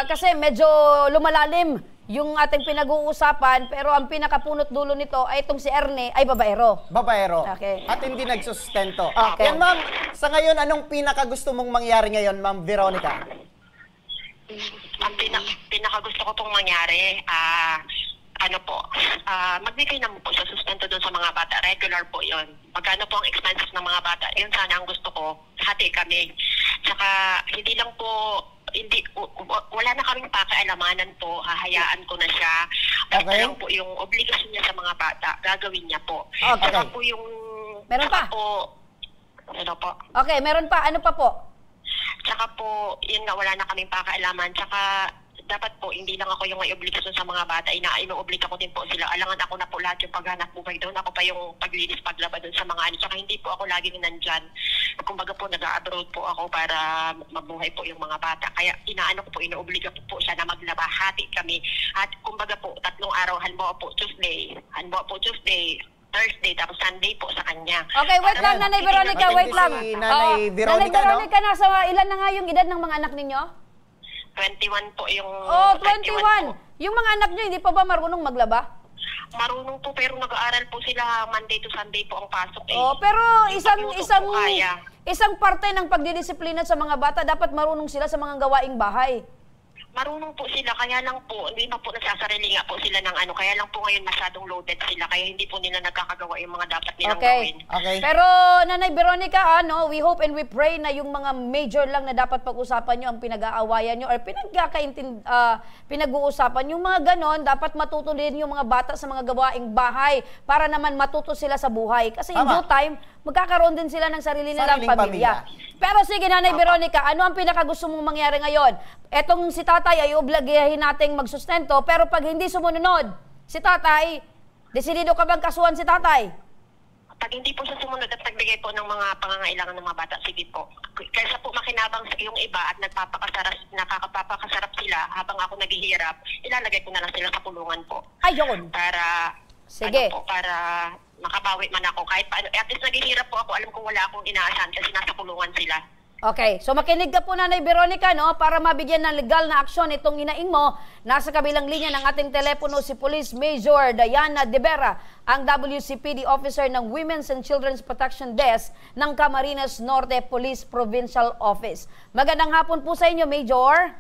kasi medyo lumalalim yung ating pinag-uusapan, pero ang pinakapunot dulo nito ay itong si Ernie ay babaero. Babaero. Okay. At hindi nagsustento. Okay. Yan, ma'am, sa ngayon, anong pinakagusto mong mangyari ngayon, ma'am Veronica? Ang pinakagusto ko pong mangyari, magbigay naman po sa sustento doon sa mga bata. Regular po yon. Magkano po ang expenses ng mga bata? Yun sana ang gusto ko. Hati kami. Tsaka, wala na kaming pakialamanan po. Hahayaan ko na siya. Basta Okay. lang po yung obligasyon niya sa mga bata. Gagawin niya po. Okay. Tsaka po yung... Meron pa? Ano po? Okay, meron pa. Ano pa po? Tsaka po, yun nga, wala na kaming pakialaman. Tsaka, dapat po, hindi lang ako yung may obligasyon sa mga bata, inuobliga ko din po sila. Alangan ako na po lahat yung paghanap buhay doon. Ako pa yung paglinis, paglaba doon sa mga ano. Saka hindi po ako laging nandyan. Kumbaga po, nag-abroad po ako para mabuhay po yung mga bata. Kaya inaano ko po, inuobliga po siya na maglaba. Hati kami. At kumbaga po, 3 araw, halimbawa po Tuesday, Thursday, tapos Sunday po sa kanya. Okay, wait lang, Nanay Veronica, wait lang. Si Nanay Veronica, Nanay Veronica, nasa ilan na nga yung edad ng mga anak ninyo? 21 po yung... Oh, 21. po. Yung mga anak nyo, hindi pa ba marunong maglaba? Marunong po, pero nag-aaral po sila Monday to Sunday po ang pasok eh. Oh, pero Pagluto po kaya. isang parte ng pagdidisiplina sa mga bata, dapat marunong sila sa mga gawaing bahay. Marunong po sila, kaya lang po, hindi pa po nasasarili nga po sila ng ano, kaya lang po ngayon masyadong loaded sila, kaya hindi po nila nagkakagawa yung mga dapat nilang gawin. Okay. Pero Nanay Veronica, we hope and we pray na yung mga major lang na dapat pag-usapan nyo, ang pinag-aawayan nyo, or pinag-uusapan, yung mga ganon, dapat matuto din yung mga bata sa mga gawaing bahay para naman matuto sila sa buhay. Kasi in due time, magkakaroon din sila ng sarili nilang pamilya. Pero sige, Nanay Veronica, ano ang pinakagusto mong mangyari ngayon? Etong si tatay ay obligahin nating magsustento, pero pag hindi sumunod si tatay, desidido ka bang kasuhan si tatay? Pag hindi po siya sumunod at nagbigay po ng mga pangangailangan ng mga bata, sige po. Kaysa po makinabang yung iba at nakakapapakasarap sila habang ako naghihirap, ilalagay ko na lang sila sa kulungan po. Ayun. Para, sige. Para makabawi man ako. Kahit paano, at least naghihirap po ako, alam kong wala akong inaasahan kasi nasa kulungan sila. Okay, so makinig ka po, Nanay Veronica, para mabigyan ng legal na aksyon itong inaing mo. Nasa kabilang linya ng ating telepono si Police Major Diana De Vera, ang WCPD Officer ng Women's and Children's Protection Desk ng Camarines Norte Police Provincial Office. Magandang hapon po sa inyo, Major.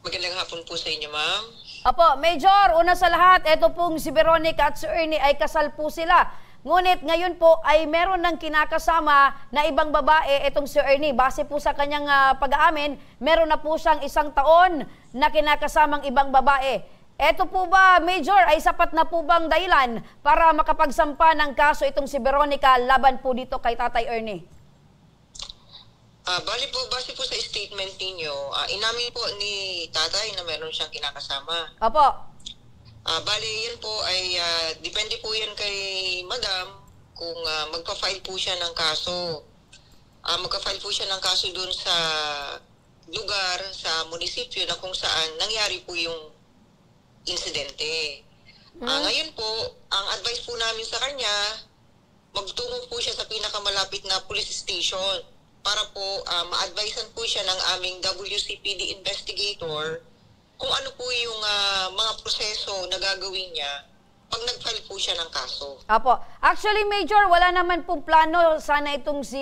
Magandang hapon po sa inyo, ma'am. Opo, Major, una sa lahat, ito pong si Veronica at si Ernie ay kasal po sila. Ngunit ngayon po ay meron ng kinakasama na ibang babae itong si Ernie. Base po sa kanyang pag-aamin, meron na po siyang 1 taon na kinakasamang ibang babae. Ito po ba, Major, ay sapat na po bang dahilan para makapagsampa ng kaso itong si Veronica laban po dito kay Tatay Ernie? Bali po, base po sa statement ninyo, inamin po ni tatay na meron siyang kinakasama. Opo. Bali, yan po ay, depende po yan kay madam kung magpa-file po siya ng kaso. Magpa-file po siya ng kaso doon sa lugar, sa munisipyo na kung saan nangyari po yung insidente. Ngayon po, ang advice po namin sa kanya, magtungo po siya sa pinakamalapit na police station para po ma-advisean po siya ng aming WCPD investigator kung ano po yung mga proseso na gagawin niya pag nag-file po siya ng kaso. Apo. Actually, Major, wala naman pong plano sana itong si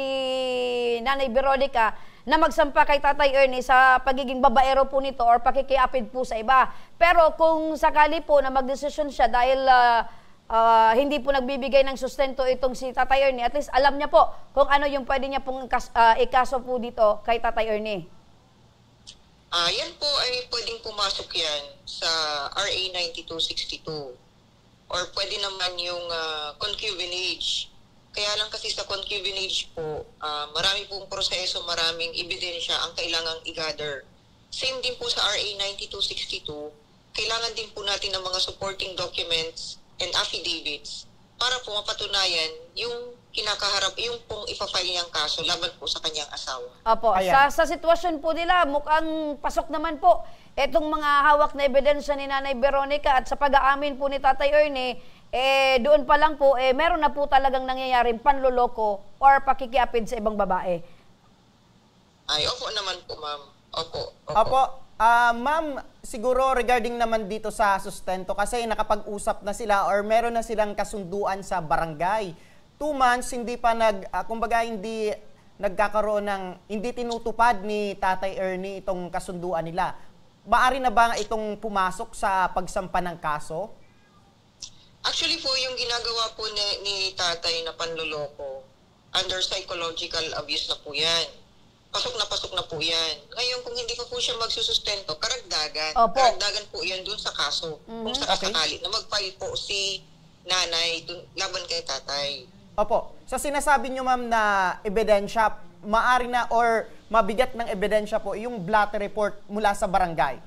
Nanay Veronica na magsampa kay Tatay Ernie sa pagiging babaero po nito or pakikiapid po sa iba. Pero kung sakali po na magdesisyon siya dahil hindi po nagbibigay ng sustento itong si Tatay Ernie, at least alam niya po kung ano yung pwede niya pong ikaso po dito kay Tatay Ernie. Yan po ay pwedeng pumasok yan sa RA 9262 or pwede naman yung concubinage. Kaya lang kasi sa concubinage po, marami pong proseso, maraming ebidensya ang kailangang i-gather. Same din po sa RA 9262, kailangan din po natin ng mga supporting documents and affidavits para po mapatunayan yung kinakaharap, yung pong ipa-file niyang kaso laban po sa kanyang asawa. Opo, sa sitwasyon po nila, mukhang pasok naman po itong mga hawak na ebidensya ni Nanay Veronica at sa pag-aamin po ni Tatay Ernie, doon pa lang po, meron na po talagang nangyayaring panloloko or pakikiapid sa ibang babae. Ay, opo naman po, ma'am. Opo. Ma'am, siguro regarding naman dito sa sustento, kasi nakapag-usap na sila or meron na silang kasunduan sa barangay. 2 months, hindi pa kumbaga hindi nagkakaroon ng, hindi tinutupad ni Tatay Ernie itong kasunduan nila. Maari na ba itong pumasok sa pagsampa ng kaso? Actually po, yung ginagawa po ni tatay na panloloko, under psychological abuse na po yan. Pasok na po yan. Ngayon, kung hindi pa po siya magsusustento, karagdagan. Opo. Karagdagan po yan dun sa kaso. Kung sakasakali na mag-file po si nanay laban kay tatay. Opo. Sa sinasabi nyo, ma'am, na ebidensya, maari na or mabigat ng ebidensya po yung blotter report mula sa barangay.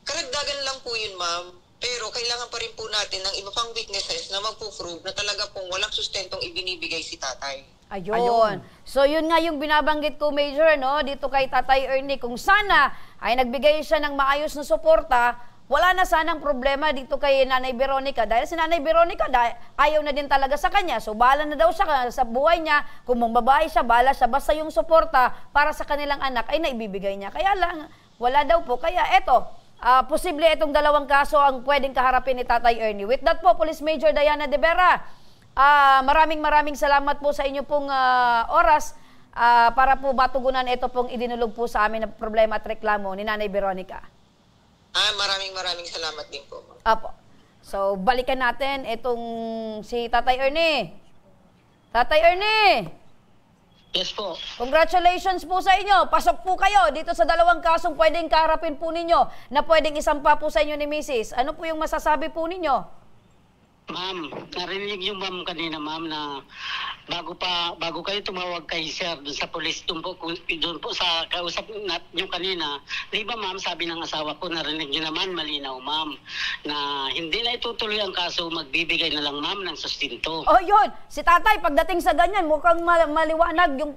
karagdagan lang po yun, ma'am. Pero kailangan pa rin po natin ng iba pang witnesses na magpo-prove na talaga pong walang sustentong ibinibigay si tatay. Ayun. So yun nga yung binabanggit ko, Major, no, dito kay Tatay Ernie, kung sana ay nagbigay siya ng maayos na suporta, wala na sanang problema dito kay Nanay Veronica. Dahil si Nanay Veronica, ayaw na din talaga sa kanya. So bahala na daw siya sa buhay niya. Kung mambabae siya, bahala siya. Basta yung suporta para sa kanilang anak ay naibibigay niya. Kaya lang, wala daw po. Kaya eto, posible itong dalawang kaso ang pwedeng kaharapin ni Tatay Ernie. With that po, Police Major Diana De Vera, maraming salamat po sa inyo pong oras para po matugunan ito pong idinulog po sa amin na problema at reklamo ni Nanay Veronica. Maraming salamat din po. Apo. So, balikan natin itong si Tatay Ernie. Tatay Ernie! Yes po. Congratulations po sa inyo. Pasok po kayo dito sa dalawang kasong pwedeng kaharapin po ninyo na pwedeng isampa po sa inyo ni Mrs. Ano po yung masasabi po ninyo? Ma'am, narinig yung ma'am kanina, ma'am, na bago kayo tumawag kay sir dun sa police, dun po sa kausap nyo kanina, di ba ma'am, sabi ng asawa ko, narinig nyo naman malinaw, ma'am, na hindi na itutuloy ang kaso, magbibigay na lang ma'am ng sustinto. Oh, yun. Si tatay, pagdating sa ganyan, mukhang maliwanag yung,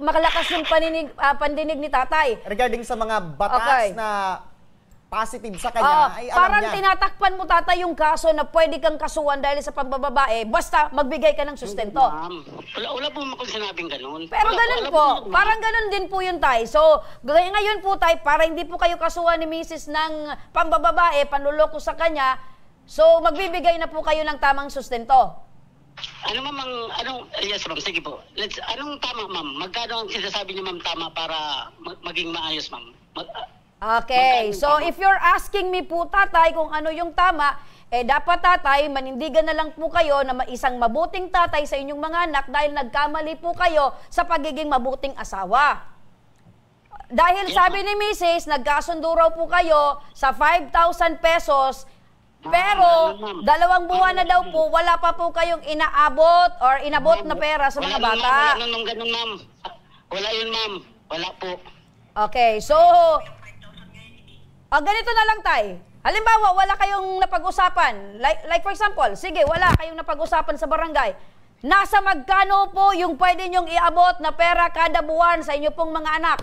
malakas yung pandinig ni tatay. Regarding sa mga batas Okay. na positive sa kanya, ay alam parang niya. tinatakpan mo tatay yung kaso na pwede kang kasuhan dahil sa pambababae, basta magbigay ka ng sustento. Ma'am, wala po akong sinabing ganun. Pero ganun po, parang ganun din po yun tay. So, ngayon po tay, para hindi po kayo kasuhan ni Mrs. ng pambababae, panluloko sa kanya, so magbibigay na po kayo ng tamang sustento. Ano ma'am, yes ma'am, sige po. Anong tama ma'am? Magkano ang sinasabi niyo ma'am tama para maging maayos ma'am? Okay, so if you're asking me po tatay kung ano yung tama, dapat tatay, manindigan na lang po kayo na isang mabuting tatay sa inyong mga anak dahil nagkamali po kayo sa pagiging mabuting asawa. Dahil sabi ni Mrs., nagkasundo raw po kayo sa 5,000 pesos, pero 2 buwan na daw po, wala pa po kayong inaabot or inabot na pera sa mga bata. Wala nang ganun ma'am. Wala yun ma'am. Wala po. Okay, so ganito na lang tay. Halimbawa, wala kayong napag-usapan. Like for example, sige, wala kayong napag-usapan sa barangay. Nasa magkano po yung pwede nyong iabot na pera kada buwan sa inyo pong mga anak?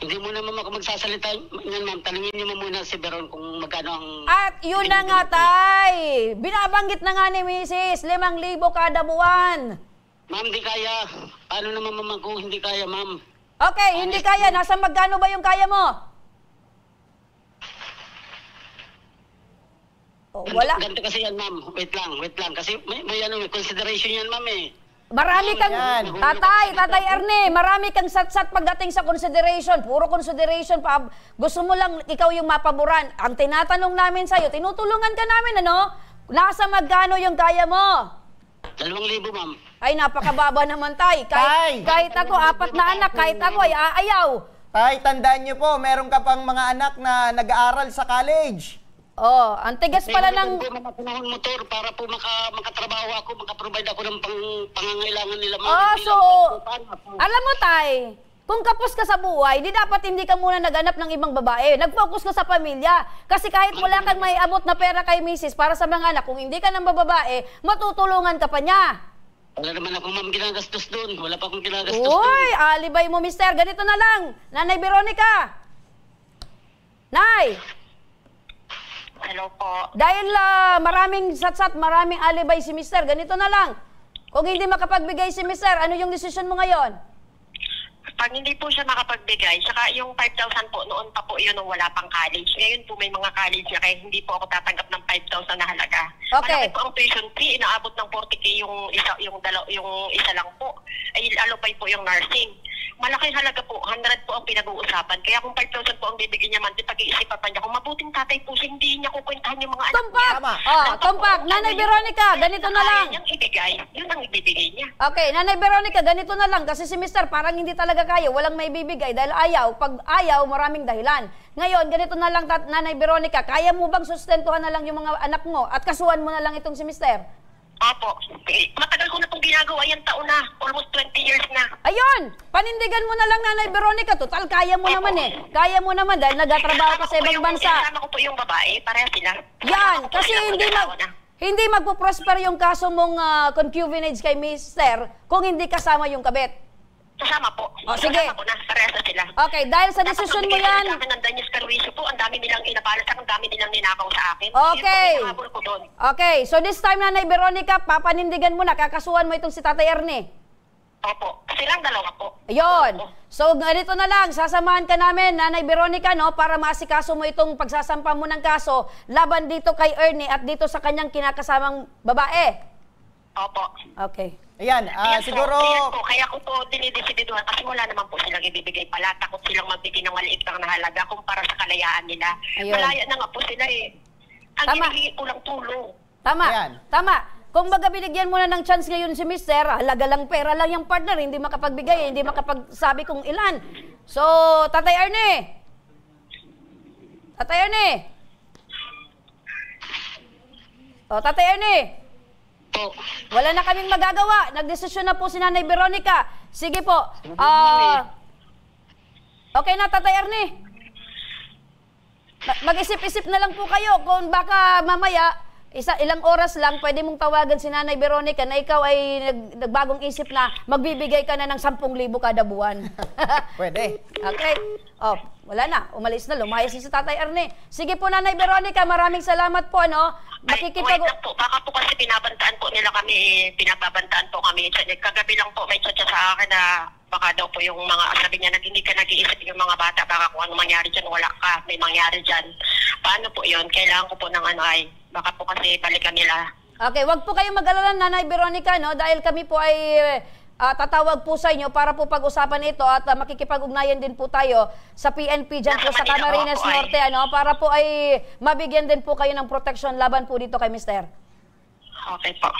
Hindi mo naman ako magsasalita yan ma'am. Tanungin niyo muna si Veron kung magkano ang... At yun na nga tay. Binabanggit na nga ni Mrs. 5,000 kada buwan. Ma'am, di kaya. Paano naman ma'am kung hindi kaya ma'am? Okay, hindi kaya. Nasa magkano ba yung kaya mo? Oh, wala. Ganito kasi yan ma'am. Wait lang. Kasi may consideration yan ma'am eh. Marami kang, Tatay Ernie, marami kang sat-sat pagdating sa consideration. Puro consideration pa. Gusto mo lang ikaw yung mapaboran. Ang tinatanong namin sa'yo, tinutulungan ka namin, ano? Nasa magkano yung kaya mo? 2,000 ma'am. Ay, napakababa naman, tay. Kahit ako, 4 na anak, kahit ako ay aayaw. Tay, tandaan niyo po, meron ka pang mga anak na nag-aaral sa college. Oh, ang tigas pala ng... Makapunahon motor para po makatrabaho ako, makaprovide ako ng pangangailangan nila. Oh, so, alam mo tay, kung kapos ka sa buhay, di dapat hindi ka muna naghanap ng ibang babae. Nag-focus ka sa pamilya. Kasi kahit wala kang may abot na pera kay Mrs. para sa mga anak, kung hindi ka ng babae, matutulungan ka pa niya. Wala naman ako ma'am ginagastos doon. Wala pa akong ginagastos doon. Uy, alibay mo mister. Ganito na lang. Nanay Veronica. Nay. Hello po. Dahil maraming satsat, maraming alibay si mister. Ganito na lang. Kung hindi makapagbigay si mister, ano yung desisyon mo ngayon? Pag hindi po siya makapagbigay, saka yung 5,000 po, noon pa po yun nung wala pang college. Ngayon po may mga college na kaya hindi po ako tatanggap ng 5,000 na halaga. Okay. Malaki po ang tuition fee, inaabot ng 40K yung isa lang po. Ay alupay po yung nursing. Malaking halaga po, 100 po ang pinag-uusapan. Kaya kung 5,000 po ang bibigyan niya man, pag-iisipan pa niya, kung mabuting tatay po siya, hindi niya kukwentahan yung mga anak Tumpak! niya. Tumpak! Nanay Veronica, ganito na lang. Yung ibigay, yun ang ibibigay niya. Okay, Nanay Veronica, ganito na lang. Kasi si mister parang hindi talaga kaya, walang may bibigay dahil ayaw. Pag ayaw, maraming dahilan. Ngayon, ganito na lang, Nanay Veronica, kaya mo bang sustentuhan na lang yung mga anak mo at kasuhan mo na lang itong si mister? Opo. Matagal ko na itong ginagawa, yan taon na. Almost 20 years na. Ayun, panindigan mo na lang, Nanay Veronica. Total, kaya mo naman eh. Kaya mo naman dahil nagtatrabaho ka sa ibang bansa. Kasama ko po yung babae, pareha sila. Yan, kasi hindi magpo-prosper yung kaso mong concubinage kay Mister kung hindi kasama yung kabit. Kasama po. O, sige. Kasama ko na, pareha sila. Okay, dahil sa desisyon mo yan. Tapos ang Danyos Carwisyo po, ang dami nilang inapalas, ang dami nilang ninakaw sa akin. Okay. Yun po, hinahabol ko doon. Okay, so this time, Nanay Veronica, papanindigan mo na, kakasuhan mo itong si Tatay Ernie. Opo, silang dalawa po. Ayun. So, ganito na lang, sasamahan ka namin, Nanay Veronica, no, para maasikaso mo itong pagsasampa mo ng kaso laban dito kay Ernie at dito sa kanyang kinakasamang babae. Opo. Okay. Ayan, Yes, siguro... kaya ko po dinidesididuhan kasi wala naman po silang ibibigay pala. Takot silang magbigay ng maliit lang na halaga kumpara sa kalayaan nila. Ayun. Malaya na nga po sila eh. Ang Tama. hinihingi ko lang tulong. Tama. Ayan. Tama. Kung baga binigyan mo na ng chance ngayon si Mister, halaga lang pera lang yung partner, hindi makapagbigay, hindi makapagsabi kung ilan. So, Tatay Ernie. Tatay Ernie. O, Tatay Ernie. Po. Wala na kaming magagawa. Nagdesisyon na po si Nanay Veronica. Sige po. Okay na, Tatay Ernie. Mag-isip-isip na lang po kayo kung baka mamaya, ilang oras lang, pwede mong tawagan si Nanay Veronica na ikaw ay nagbagong isip na magbibigay ka na ng 10,000 kada buwan. Pwede. Okay. Oh, wala na. Umalis na. Lumayas si Tatay Ernie. Sige po, Nanay Veronica. Maraming salamat po, ano. Wait lang po. Baka po kasi pinabantaan po nila kami, pinababantaan po kami. Kagabi lang po may chat sa akin na baka daw po yung mga, sabi niya, hindi ka nag-iisip yung mga bata, baka kung ano mangyari dyan, wala ka, may mangyari dyan. Paano po yun? Kailangan ko po ng baka po kasi balikan nila. Okay, wag po kayong mag-alala, Nanay Veronica, no? Dahil kami po ay tatawag po sa inyo para po pag-usapan ito at makikipag-ugnayan din po tayo sa PNP dyan po sa Camarines Norte, ano? Para po ay mabigyan din po kayo ng protection laban po dito kay Mister. Okay po.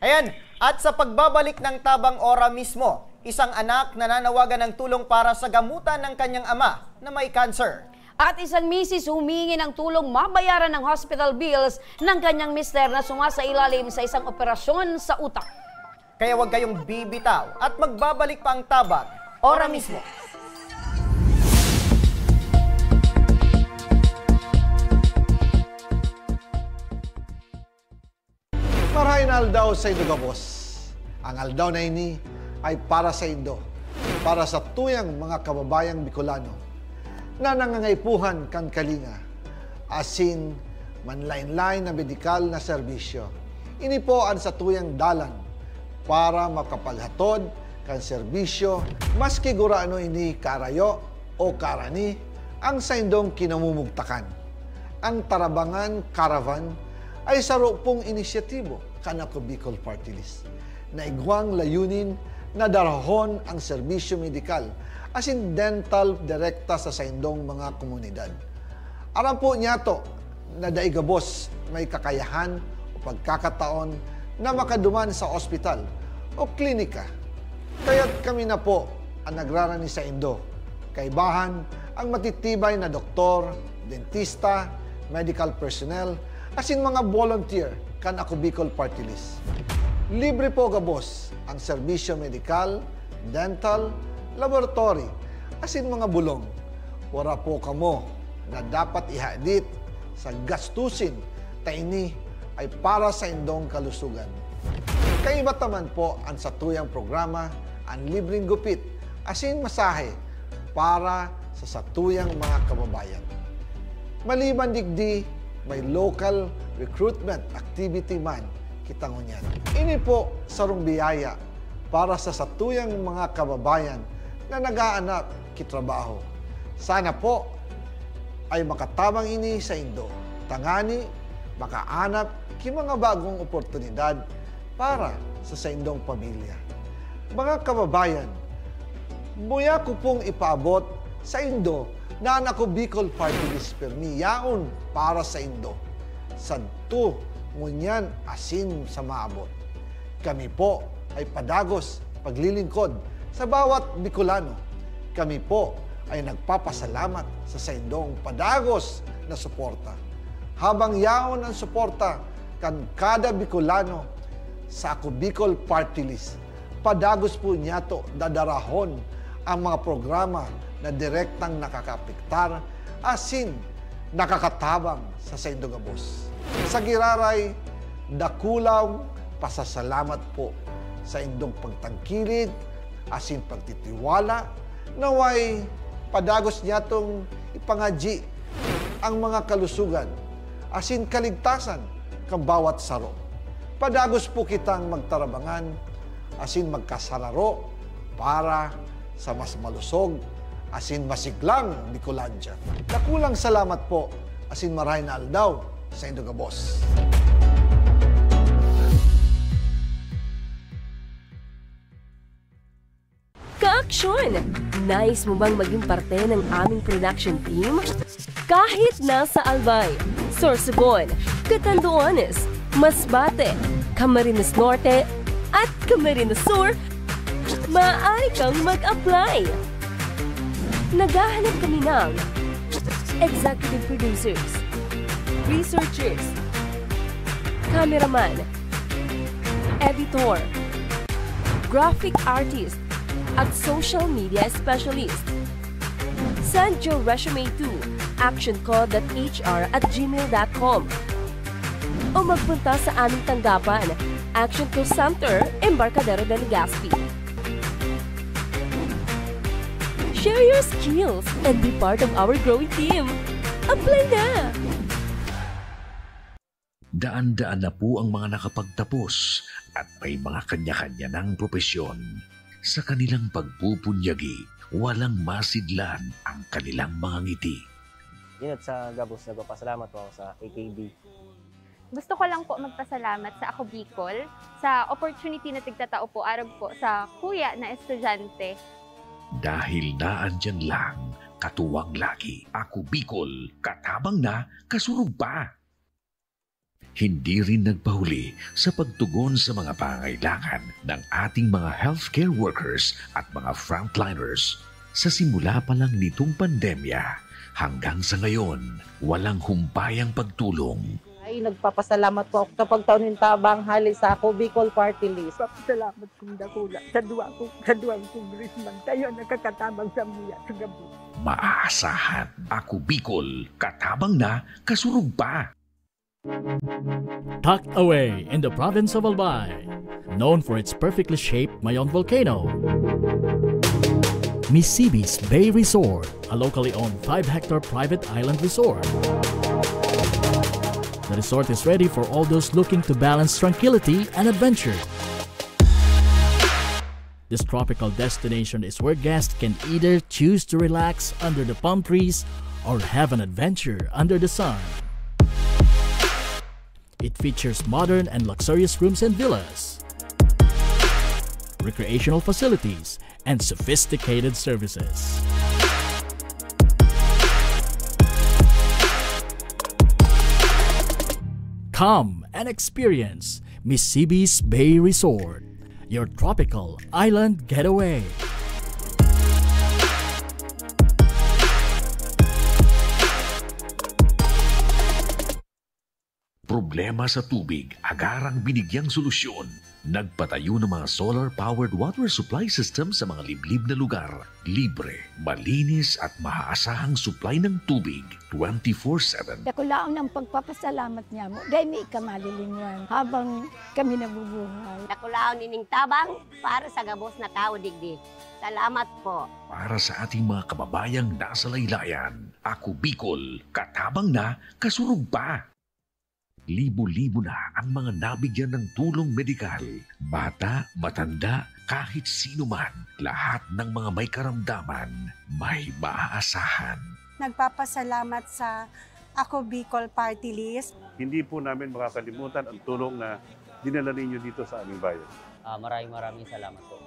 Ayan, at sa pagbabalik ng Tabang Ora mismo, isang anak nananawagan ng tulong para sa gamutan ng kanyang ama na may cancer. At isang misis humingi ng tulong mabayaran ng hospital bills ng kanyang mister na sumasailalim sa isang operasyon sa utak. Kaya huwag kayong bibitaw at magbabalik pa ang Tabang Ora mismo. Marahin aldaw sa Indo Gabos. Ang aldaw na ini ay para sa Indo, para sa tuyang mga kababayang Bicolano na nangangaipuhan kan kalinga, asin manlain-lain na medikal na serbisyo. Ini po ang sa tuyang dalan para makapaghatod kan serbisyo maski guraano ini karayo o karani ang sa indong kinamumugtakan. Ang Tarabangan Caravan ay sarupong inisyatibo kanako Bicol Party List na igwang layunin na darahon ang serbisyo medikal asin dental direkta sa saindong mga komunidad. Aram po niya to na daigabos may kakayahan o pagkakataon na makaduman sa ospital o klinika. Kaya't kami na po ang nagrarani sa Indo. Kaibahan ang matitibay na doktor, dentista, medical personnel, asin mga volunteer kan ako Bicol Party List. Libre po gabos ang serbisyo medikal, dental, laboratory, asin mga bulong. Wala po kamo na dapat ihadit sa gastusin taini ay para sa indong kalusugan. Kaiba taman po ang satuyang programa, ang libreng gupit, asin masahe para sa satuyang mga kababayan. Maliban digdi, may local recruitment activity man kitang unyan. Ini po sarong biyaya para sa satuyang mga kababayan na nag-aanap kitrabaho. Sana po ay makatabang ini sa Indo. Tangani, makaanap ki mga bagong oportunidad para sa indong pamilya. Mga kababayan, buya ko pong ipaabot sa Indo na ako Bicol Party List permi yaon para sa Indo. Sadto ngunyan asin sa maabot. Kami po ay padagos paglilingkod sa bawat Bicolano. Kami po ay nagpapasalamat sa saindong padagos na suporta. Habang yaon ang suporta kan kada Bicolano, sa Ako Bicol Party List, padagos po niya to dadarahon ang mga programa na direktang nakakapiktar asin nakakatabang sa Saindugabos. Sa giraray, dakulang pasasalamat po sa indong pagtangkilid asin pagtitiwala naway padagos niya tong ipangadji ang mga kalusugan asin kaligtasan kang bawat saro. Padagos po kitang magtarabangan asin magkasararo para sa mas malusog asin masiglang Bicolandia. Dakulang salamat po asin marahay na aldaw sa Indogabos. Ka-aksyon! Nais mo bang maging parte ng aming production team? Kahit nasa Albay, Sorsogon, Catanduanes, Masbate, Camarines Norte, at Camarines Sur, maaari kang mag-apply. Naghahanap kami ng executive producers, researchers, cameraman, editor, graphic artist, at social media specialist. Send your resume to actionco.hr@gmail.com o magpunta sa aming tanggapan, Action Co Center, Embarcadero de Legazpi. Share your skills and be part of our growing team. Apply na! Daan-daan na po ang mga nakapagtapos at may mga kanya-kanya ng propesyon. Sa kanilang pagpupunyagi, walang masidlan ang kanilang mga ngiti. Yun at sa Gabos, nagpapasalamat po ako sa AKB. Gusto ko lang po magpasalamat sa Ako Bicol sa opportunity na tigtatao po arab po sa kuya na estudyante. Dahil naandyan lang, katuwang lagi, Ako Bicol, katabang na, kasurug pa. Hindi rin nagpahuli sa pagtugon sa mga pangailangan ng ating mga healthcare workers at mga frontliners. Sa simula pa lang nitong pandemya, hanggang sa ngayon, walang humpayang pagtulong. Ay, nagpapasalamat po ako sa pagtaon ng tabang hali sa Ako Bicol Party List. Salamat kong dakula sa duwang congressman. Tayo nakakatabang sa muya sa gabi. Maaasahan, Ako Bicol, katabang na, kasurug pa. Tucked away in the province of Albay, known for its perfectly shaped Mayon volcano, Missibis Bay Resort, a locally owned 5-hectare private island resort. The resort is ready for all those looking to balance tranquility and adventure. This tropical destination is where guests can either choose to relax under the palm trees or have an adventure under the sun. It features modern and luxurious rooms and villas, recreational facilities, and sophisticated services. Come and experience Missibis Bay Resort, your tropical island getaway. Problema sa tubig, agarang binigyang solusyon. Nagpatayo ng mga solar-powered water supply system sa mga liblib na lugar. Libre, malinis at maaasahang supply ng tubig 24/7. Dakulaon ng pagpapasalamat niya mo dahil may ikamalilingan habang kami nabubuhay. Dakulaon nining tabang para sa gabos na tao digdi. Salamat po. Para sa ating mga kababayang nasa laylayan, Ako Bicol, katabang na, kasurug pa. Libo-libo na ang mga nabigyan ng tulong medikal. Bata, matanda, kahit sino man, lahat ng mga may karamdaman, may maaasahan. Nagpapasalamat sa Ako Bicol Party List. Hindi po namin makakalimutan ang tulong na dinala ninyo dito sa aming bayan. Maraming salamat po.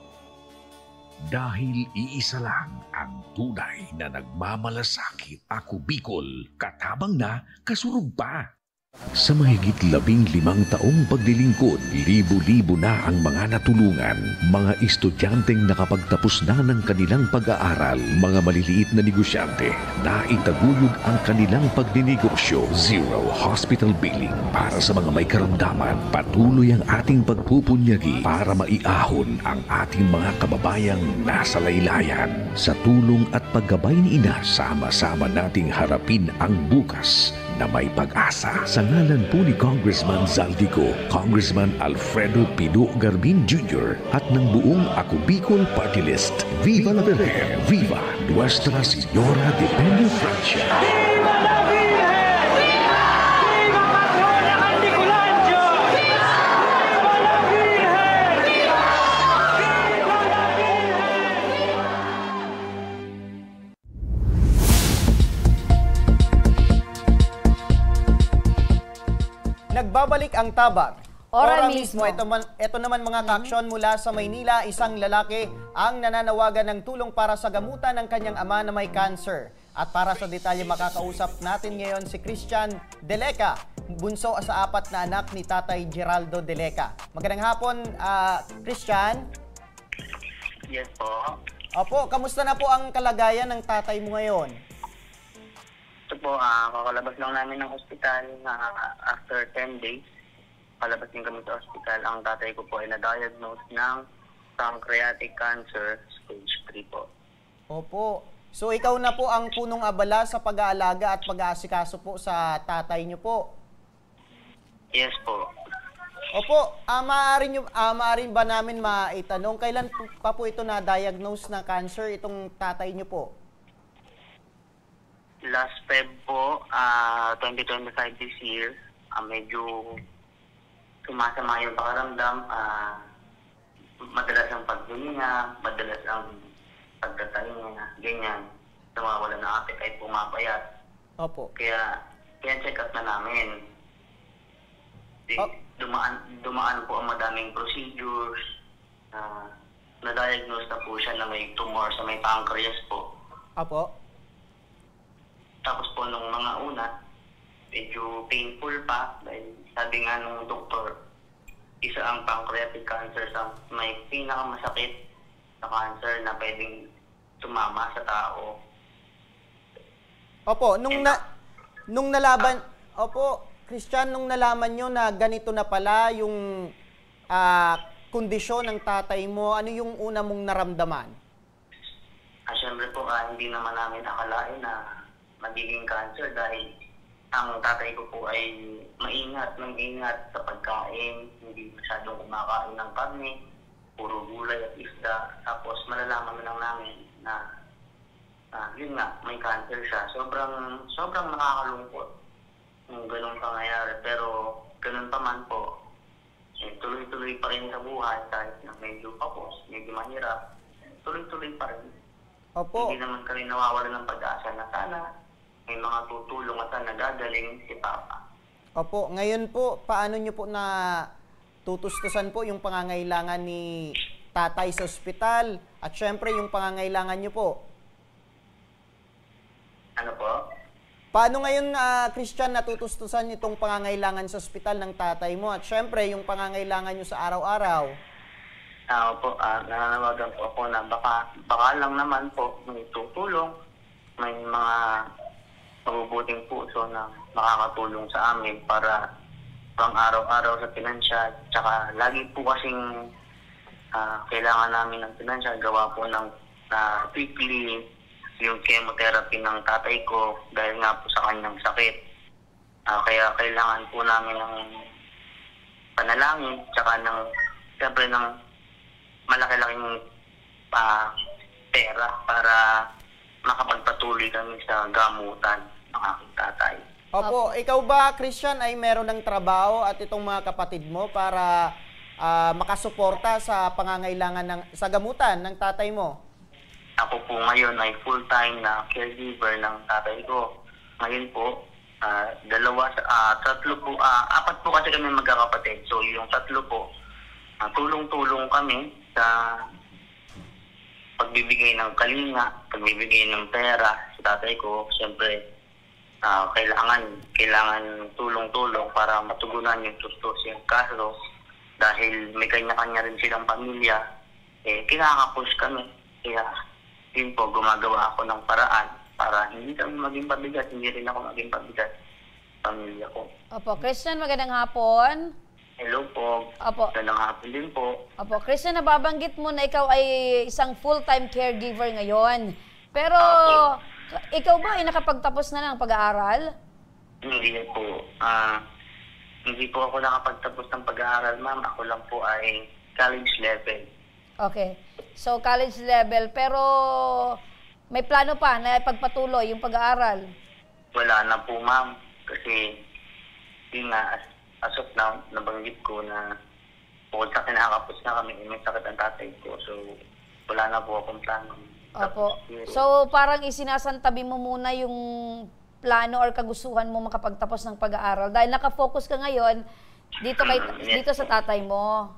Dahil iisa lang ang tunay na nagmamalasakit, Ako Bicol, katabang na, kasurug pa. Sa mahigit 15 taong paglilingkod, libo-libo na ang mga natulungan. Mga estudyanteng nakapagtapos na ng kanilang pag-aaral, mga maliliit na negosyante na itaguyod ang kanilang pagninegosyo. Zero hospital billing para sa mga may karamdaman. Patuloy ang ating pagpupunyagi para maiahon ang ating mga kababayang nasa laylayan. Sa tulong at paggabay ni Ina, sama-sama nating harapin ang bukas na may pag-asa. Sa ngalan po ni Congressman Zaldico, Congressman Alfredo Pido Garbin Jr. at ng buong Ako Bicol Party List, Viva la Virgen! Viva Nuestra Señora de Peña Francia! Viva la Virgen! Viva! Viva Patrona Canticulancho! Viva! Viva la Virgen! Viva! Viva la Virgen! Nagbabalik ang tabang. Ora mismo. Ito naman mga kaaksyon mula sa Maynila, isang lalaki ang nananawagan ng tulong para sa gamutan ng kanyang ama na may cancer. At para sa detalye makakausap natin ngayon si Christian Deleca, bunso sa 4 na anak ni Tatay Geraldo Deleca. Magandang hapon, Christian. Yes po. Opo, kamusta na po ang kalagayan ng tatay mo ngayon? Ito po, kakalabas lang namin ng ospital after 10 days. Palabas din kami sa ospital. Ang tatay ko po ay na-diagnose ng pancreatic cancer, stage 3 po. Opo. So ikaw na po ang punong abala sa pag-aalaga at pag-aasikaso po sa tatay niyo po? Yes po. Opo, maaari ba namin maitanong, kailan pa po ito na-diagnose na cancer, itong tatay niyo po? Last Feb po, 2025 this year, medyo sumasama yung pakaramdam, madalas ang paghinga, madalas ang pagkatahinga, ganyan, nawawala ng appetite, pumapayat. Opo. Kaya check up na namin. Dumaan po ang madaming procedures, na-diagnose na po siya na may tumor sa may pancreas po. Opo. Tapos po nung mga una, medyo painful pa dahil sabi nga nung doktor, isa ang pancreatic cancer sa may pinakamasakit na cancer na pwedeng tumama sa tao. Opo, nung nalaban, opo, Christian, nung nalaman nyo na ganito na pala yung kondisyon ng tatay mo, ano yung una mong naramdaman? Siyempre po, hindi naman namin akalain na magiging cancer dahil ang tatay ko po ay maingat sa pagkain, hindi masyadong kumakain ng karne, puro gulay at isda. Tapos malalaman lang namin na yun nga, may cancer siya. Sobrang nakakalungkot yung ganun pangyayari. Pero ganun pa man po, tuloy-tuloy pa rin sa buhay kahit na medyo kapos, medyo mahirap. Tuloy-tuloy pa rin. Opo. Hindi naman kami nawawala ng pag-asa na sana may mga tutulong at sana gagaling si Papa. Opo, ngayon po, paano nyo po na tutustusan po yung pangangailangan ni tatay sa ospital at syempre yung pangangailangan nyo po? Ano po? Paano ngayon, Christian, natutustusan itong pangangailangan sa ospital ng tatay mo at syempre yung pangangailangan nyo sa araw-araw? Opo, nananawagan po ako na baka lang naman po may tutulong, may mga mabubuting puso na makakatulong sa amin para pang araw-araw sa pinansyal. Tsaka lagi po kasing kailangan namin ng pinansyal, gawa po ng weekly yung chemotherapy ng tatay ko dahil nga po sa kanyang sakit. Kaya kailangan po namin ng panalangin, tsaka siyempre ng malaki-laking pera para makapagpatuloy kami sa gamutan ng aking tatay. Opo, ikaw ba, Christian, ay meron ng trabaho at itong mga kapatid mo para makasuporta sa pangangailangan sa gamutan ng tatay mo? Ako po ngayon ay full-time na caregiver ng tatay ko. Ngayon po, apat po kasi kami magkakapatid. So yung 3 po, tulong-tulong kami sa pagbibigay ng kalinga, pagbibigay ng pera sa tatay ko. Siyempre, kailangan tulong-tulong para matugunan yung tustusin kaso dahil may kanya-kanya rin silang pamilya, kinakapush kami. Kaya yun po, gumagawa ako ng paraan para hindi kami maging pabigat, hindi rin ako maging pabigat sa pamilya ko. Opo, Christian, magandang hapon. Hello po. Opo. Magandang hapon din po. Opo, Christian, nababanggit mo na ikaw ay isang full-time caregiver ngayon. Pero ikaw ba ay nakapagtapos na ng pag-aaral? Hindi po. Hindi po ako nakapagtapos ng pag-aaral, ma'am. Ako lang po ay college level. Okay. So, college level. Pero may plano pa na ipagpatuloy yung pag-aaral? Wala na po, ma'am. Kasi, yun nga, as of now, nabanggit ko na bukod sa kinakapos na kami, may sakit ang tatay ko. So, wala na po akong plano. Opo. So, parang isinasantabi mo muna yung plano or kagustuhan mo makapagtapos ng pag-aaral dahil nakafocus ka ngayon dito sa tatay mo.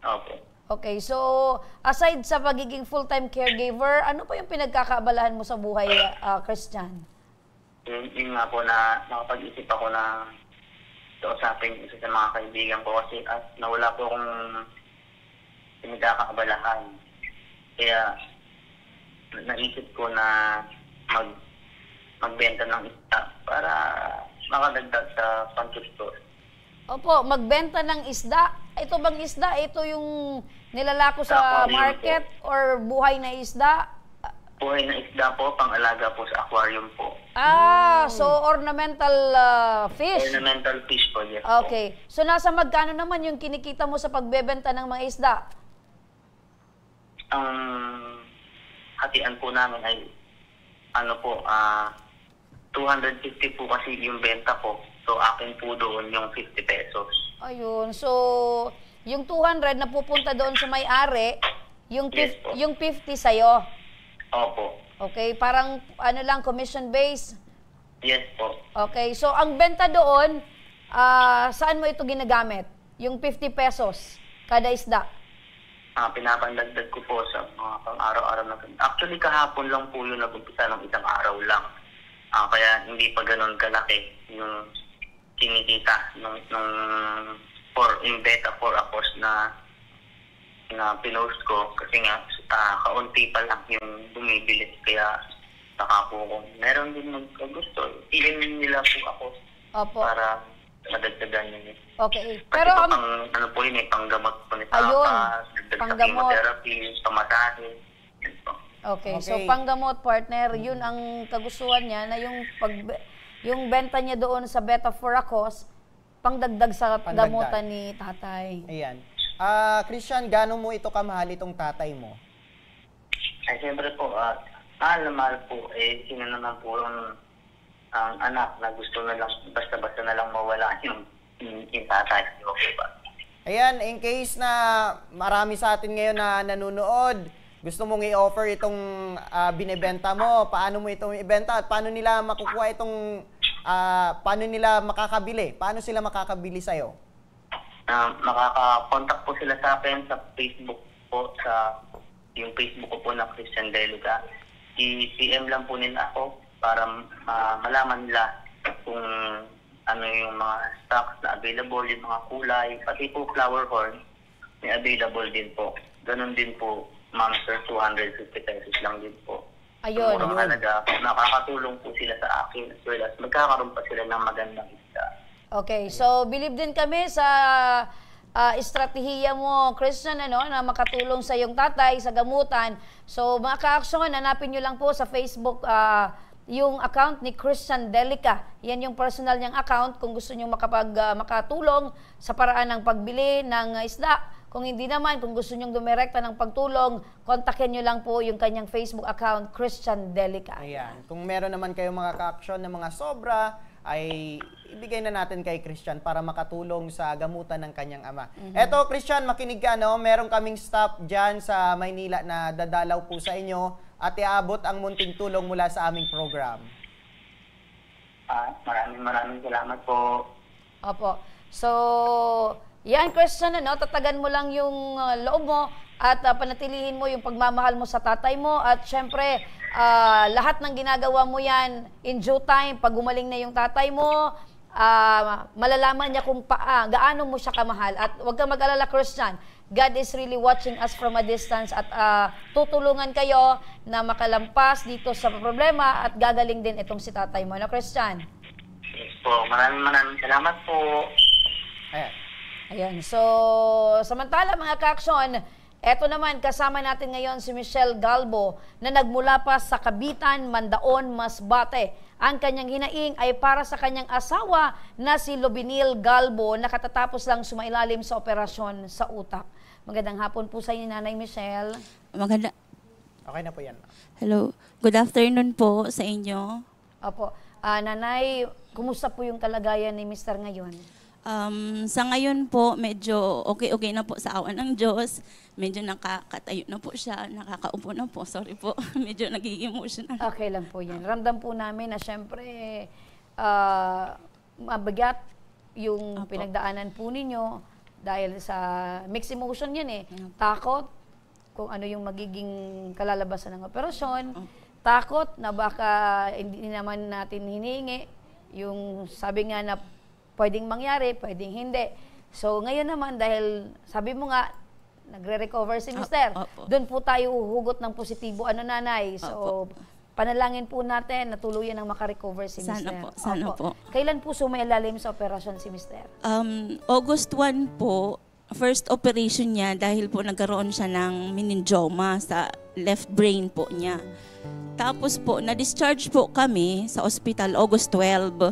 Opo. Okay, so aside sa pagiging full-time caregiver, ano pa yung pinagkakaabalahan mo sa buhay, Christian? Yun nga po na nakapag-isip ako na kausapin isa sa mga kaibigan ko kasi nawala po akong pinagkakaabalahan. Kaya naisip ko na magbenta ng isda para makadagdag sa pantustos. Opo, magbenta ng isda. Ito bang isda? Ito yung nilalako sa market or buhay na isda? Buhay na isda po, pang-alaga po sa aquarium po. So ornamental fish? Ornamental fish po, yes. Okay. So nasa magkano naman yung kinikita mo sa pagbebenta ng mga isda? Ang hatian po namin ay 250 po kasi yung benta ko. So, akin po doon yung 50 pesos. Ayun. So, yung 200 na pupunta doon sa may-ari, yung 50 sa'yo? Opo. Okay. Parang, commission base? Yes po. Okay. So, ang benta doon, saan mo ito ginagamit? Yung 50 pesos kada isda? Pinapandagdag ko po sa mga pang-araw-araw na. Actually, kahapon lang po yun nag-umpisa ng isang araw lang. Kaya hindi pa ganun kalaki yung kinikita nung in beta 4 hours na pinost ko. Kasi nga, kaunti pa lang yung bumibili. Kaya saka po ko. Meron din magkagusto. Ilan nila po ako para madagdagan yun. Okay. Pero po yun panggamot po ni Papa, panggamot, chemotherapy, pamatahe. Okay, so panggamot, partner, yun ang kagustuhan niya na yung benta niya doon sa Beta Foracos, pangdagdag sa gamutan ni tatay. Ayan. Christian, gano'n mo ito kamahal itong tatay mo? Ay, siyempre po, mahal na mahal po, sino naman po ang anak na gusto na lang, basta-basta na lang mawala yung tatay. Okay ba? Ayan, in case na marami sa atin ngayon na nanonood, gusto mong i-offer itong binibenta mo, paano mo itong ibenta at paano nila makukuha itong, paano nila makakabili? Paano sila makakabili sa'yo? Makaka-contact po sila sa akin sa Facebook po, yung Facebook ko po na Christian Delica. I-PM lang po nila ako para malaman nila kung ano yung mga stocks na available, yung mga kulay, pati po flower horn, may available din po. Ganon din po. Ma'am, sir, 250 pesos lang din po. Ayun. Murang halaga. Nakakatulong po sila sa akin as well as magkakaroon pa sila ng magandang isda. Okay, so believe din kami sa estratehiya mo, Christian, na makatulong sa iyong tatay sa gamutan. So mga ka-aksyon, hanapin nyo lang po sa Facebook yung account ni Christian Delica. Yan yung personal niyang account kung gusto nyo makatulong sa paraan ng pagbili ng isda. Kung hindi naman, kung gusto nyong dumirekta ng pagtulong, kontakin nyo lang po yung kanyang Facebook account, Christian Delica. Ayan. Kung meron naman kayong mga ka-action na mga sobra, ay ibigay na natin kay Christian para makatulong sa gamutan ng kanyang ama. Eto, Christian, makinig ka, meron kaming staff dyan sa Maynila na dadalaw po sa inyo at iaabot ang munting tulong mula sa aming program. Maraming salamat po. Opo. So, Yan, Christian, tatagan mo lang yung loob mo at panatilihin mo yung pagmamahal mo sa tatay mo at syempre, lahat ng ginagawa mo yan in due time, pag gumaling na yung tatay mo, malalaman niya kung gaano mo siya kamahal. At huwag kang mag-alala, Christian, God is really watching us from a distance at tutulungan kayo na makalampas dito sa problema at gagaling din itong si tatay mo. Christian? Yes po. Maraming salamat po. Ayan. So, samantala mga ka-aksyon, eto naman, kasama natin ngayon si Michelle Galbo na nagmula pa sa Kabitan, Mandaon, Masbate. Ang kanyang hinaing ay para sa kanyang asawa na si Lobinil Galbo na katatapos lang sumailalim sa operasyon sa utak. Magandang hapon po sa inyo, Nanay Michelle. Okay na po yan. Hello. Good afternoon po sa inyo. Opo. Nanay, kumusta po yung kalagayan ni Mr. ngayon? Sa ngayon po, medyo okay na po sa awa ng Diyos. Medyo nakakatayo na po siya, nakakaupo na po. Sorry po, medyo nagiging emotional. Okay lang po yan. Ramdam po namin na syempre, mabigat yung pinagdaanan po ninyo dahil sa mixed emotion yan Takot kung ano yung magiging kalalabasan ng operasyon. Takot na baka hindi naman natin hinihingi yung sabi nga na pwedeng mangyari, pwedeng hindi. So ngayon naman dahil sabi mo nga nagre-recover si Mister, doon po tayo hugot ng positibo Nanay. So panalangin po natin na tuluyan ang makarecover si Mister. Sana po. Kailan po sumailalim sa operasyon si Mister? August 1 po, first operation niya dahil po nagkaroon siya ng meningioma sa left brain po niya. Tapos po, na-discharge po kami sa hospital August 12.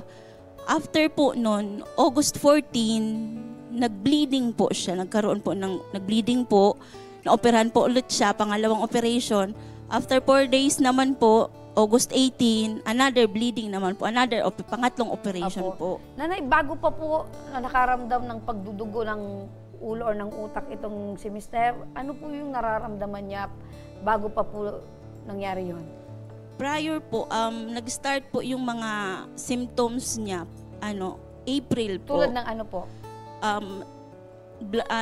After po noon, August 14, nag-bleeding po siya. Nagkaroon po ng nag-bleeding po. Na-operahan po ulit siya, pangalawang operation. After 4 days naman po, August 18, another bleeding naman po. Pangatlong operation po. Nanay, bago pa po nakaramdam ng pagdudugo ng ulo or ng utak itong si Mister, ano po yung nararamdaman niya bago pa po nangyari yun? Prior po, nag-start po yung mga symptoms niya, April po. Tulad ng ano po?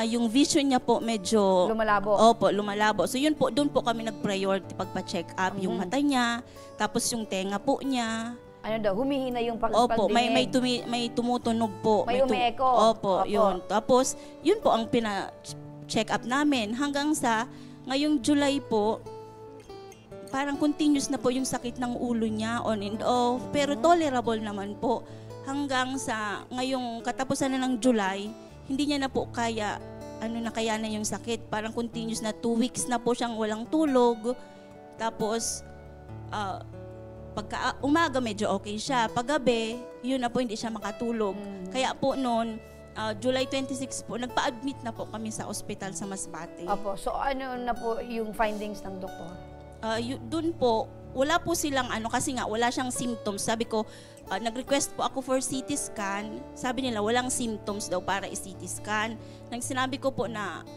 Yung vision niya po medyo lumalabo. Opo, lumalabo. So yun po, doon po kami nag-priority pagpa-check up yung mata niya, tapos yung tenga po niya. Ano daw, humihina yung Opo, pagdinig. may tumutunog po. May umi-echo. Opo, yun. Tapos, yun po ang pina-check up namin. Hanggang sa, ngayong July po, parang continuous na po yung sakit ng ulo niya, on and off. Pero tolerable naman po. Hanggang sa, ngayong katapusan na ng July, hindi niya na po kaya, kaya na yung sakit. Parang continuous na 2 weeks na po siyang walang tulog. Tapos, pagka umaga medyo okay siya. Paggabi, yun na po hindi siya makatulog. Kaya po noon, July 26 po, nagpa-admit na po kami sa ospital sa Masbate. Opo. So ano na po yung findings ng doktor? Doon po, wala po silang kasi nga wala siyang symptoms. Sabi ko, nag-request po ako for CT scan. Sabi nila walang symptoms daw para i-CT scan. Nang sinabi ko po na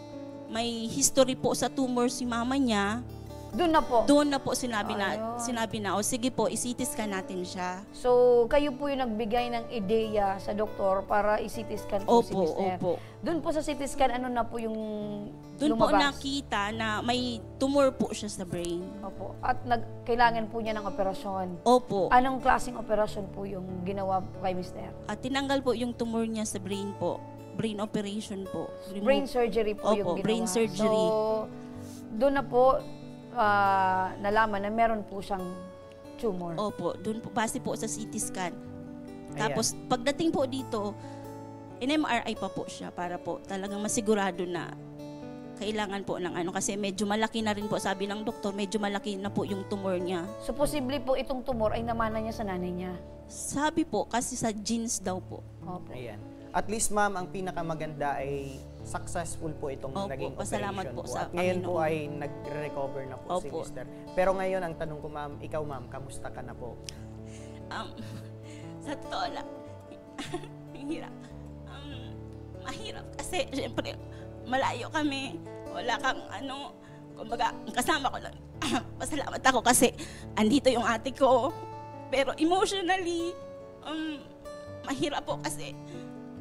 may history po sa tumor si mama niya, doon na po sinabi na, sige po, i-CT scan natin siya. So, kayo po yung nagbigay ng ideya sa doktor para i-CT scan po si Mister. Opo. Doon po sa CT scan, ano na po yung doon po lumabas? nakita na may tumor po siya sa brain. Opo. At kailangan po niya ng operasyon. Opo. Anong klaseng operasyon po yung ginawa kay Mister? At tinanggal po yung tumor niya sa brain po. Brain operation po. Brain surgery po yung ginawa. Brain surgery. So, doon na po nalaman na meron po siyang tumor. Opo, doon po, base po sa CT scan. Tapos, pagdating po dito, in-MRI pa po siya para po talagang masigurado na kailangan po ng kasi medyo malaki na rin po, sabi ng doktor, medyo malaki na po yung tumor niya. So, posible po itong tumor ay namana niya sa nanay niya? Sabi po, kasi sa genes daw po. Opo. Ayan. At least, ma'am, ang pinakamaganda ay successful po itong naging operation po. At ngayon po ay nag-recover na po si Mister. Pero ngayon, ang tanong ko, ma'am, ikaw, ma'am, kamusta ka na po? Sa totoo lang, hirap. Mahirap kasi, syempre, malayo kami. Wala kang kumbaga, kasama ko lang. Pasalamat ako kasi andito yung ate ko. Pero emotionally, mahirap po kasi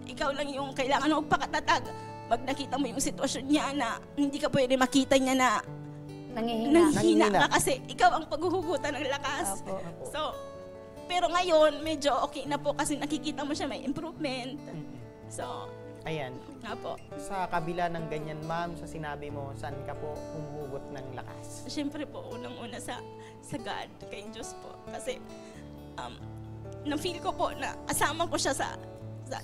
ikaw lang yung kailangan magpakatatag. Pag nakita mo yung sitwasyon niya na hindi ka pwede makita niya na nanghihina ka kasi ikaw ang paghuhugutan ng lakas. So, pero ngayon, medyo okay na po kasi nakikita mo siya may improvement. So, ayan. Nga po. Sa kabila ng ganyan, ma'am, sa sinabi mo, saan ka po humuhugot ng lakas? Siyempre po, unang-una sa God, kay Diyos po. Kasi, na-feel ko po na kasama ko siya sa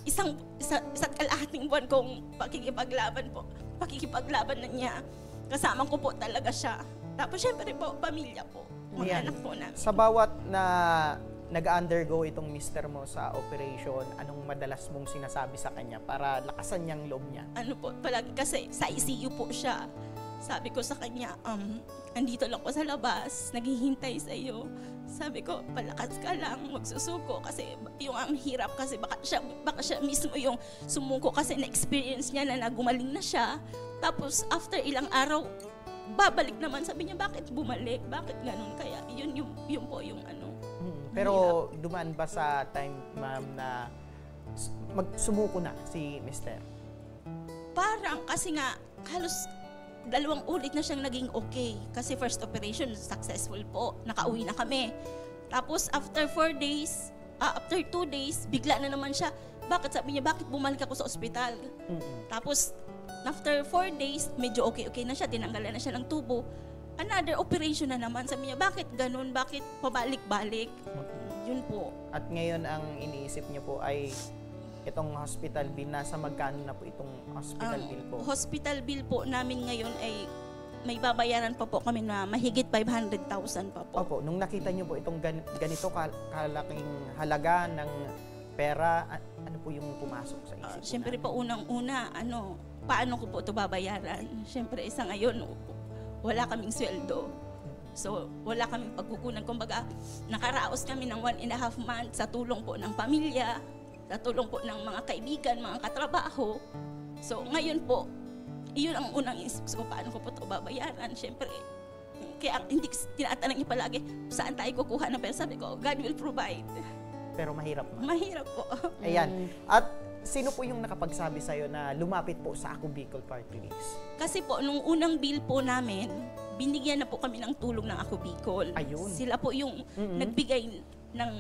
isa't kalahating buwan kong pakikipaglaban na niya. Kasama ko po talaga siya. Tapos syempre po, pamilya po. Mga anak po namin. Sa bawat na nag-undergo itong mister mo sa operation, anong madalas mong sinasabi sa kanya para lakasan niyang loob niya? Ano po, palagi kasi sa ICU po siya. Sabi ko sa kanya, andito lang ko sa labas, naghihintay sa iyo. Sabi ko, palakas ka lang, magsusuko kasi yung ang hirap kasi baka siya mismo yung sumuko kasi na-experience niya na gumaling na siya. Tapos after ilang araw, babalik naman. Sabi niya, bakit bumalik? Bakit ganun? Kaya yun po yung ano. Pero dumaan ba sa time, ma'am, na magsumuko na si mister? Parang kasi nga halos 2 ulit na siyang naging okay. Kasi first operation, successful po. Nakauwi na kami. Tapos after 2 days, bigla na naman siya. Bakit? Sabi niya, bakit bumalik ako sa ospital? Tapos after 4 days, medyo okay na siya. Tinanggalan na siya ng tubo. Another operation na naman. Sabi niya, bakit ganun? Bakit pabalik-balik? Yun po. At ngayon ang iniisip niyo po ay itong hospital bill. Nasa magkano na po itong hospital bill po? Hospital bill po namin ngayon ay may babayaran pa po kami na mahigit 500,000 pa po. Opo, nung nakita niyo po itong ganito kalaking halaga ng pera, ano po yung pumasok sa isip? Siyempre po unang-una, paano ko po ito babayaran? Siyempre isa ngayon, wala kaming sweldo. So, wala kaming pagkukunan. Kumbaga, nakaraos kami ng 1.5 months sa tulong po ng pamilya, sa tulong po ng mga kaibigan, mga katrabaho. So, ngayon po, iyon ang unang isip ko, paano ko po ito babayaran? Siyempre, kaya hindi tinatanong niya palagi, saan tayo kukuha ng pera? Sabi ko, God will provide. Pero mahirap na. Mahirap po. Ayan. At sino po yung nakapagsabi sa'yo na lumapit po sa Ako Bicol Party List? Kasi po, nung unang bill po namin, binigyan na po kami ng tulong ng Ako Bicol. Ayun. Sila po yung nagbigay ng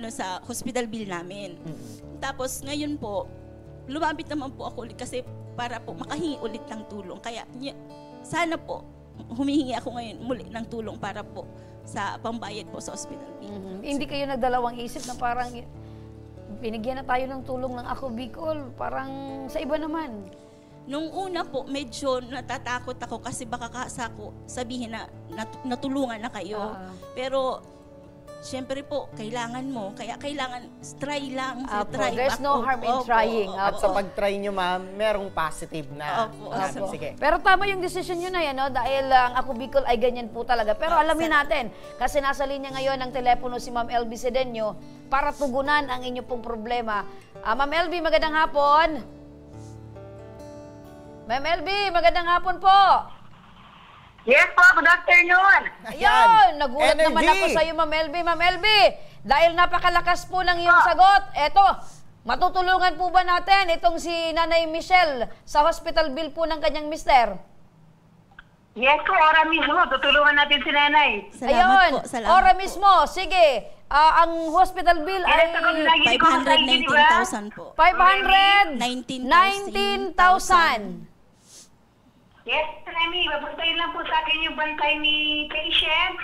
sa hospital bill namin. Tapos ngayon po, lumapit naman po ako ulit kasi para po makahingi ulit ng tulong. Kaya sana po, humihingi ako ngayon muli ng tulong para po sa pambayad po sa hospital bill. Hindi kayo nagdalawang isip na parang binigyan na tayo ng tulong ng Ako Bicol, parang sa iba naman? Nung una po, medyo natatakot ako kasi baka sabihin na natulungan na kayo. Pero siyempre po, kailangan mo. Kaya kailangan try lang. Try there's no harm in trying. At sa pag-try nyo, ma'am, merong positive na. Sige. Pero tama yung decision nyo na yan, no? Dahil ang Ako Bicol ay ganyan po talaga. Pero alamin natin, kasi nasa linya ngayon ng telepono si Ma'am LB Sedeño para tugunan ang inyo pong problema. Ma'am LB, magandang hapon. Ma'am LB, magandang hapon po. Yes po, good afternoon. Ayun, nagulat naman ako sa iyo, Ma'am LB. Ma'am LB, dahil napakalakas po ng iyong sagot, eto, matutulungan po ba natin itong si Nanay Michelle sa hospital bill po ng kanyang mister? Yes po, ora mismo, tutulungan natin si Nanay. Ayun, ora mismo, sige. Ang hospital bill ay 519,000 po. 519,000. Yes, Remy, babuntayin lang po sa akin yung bantay ni patient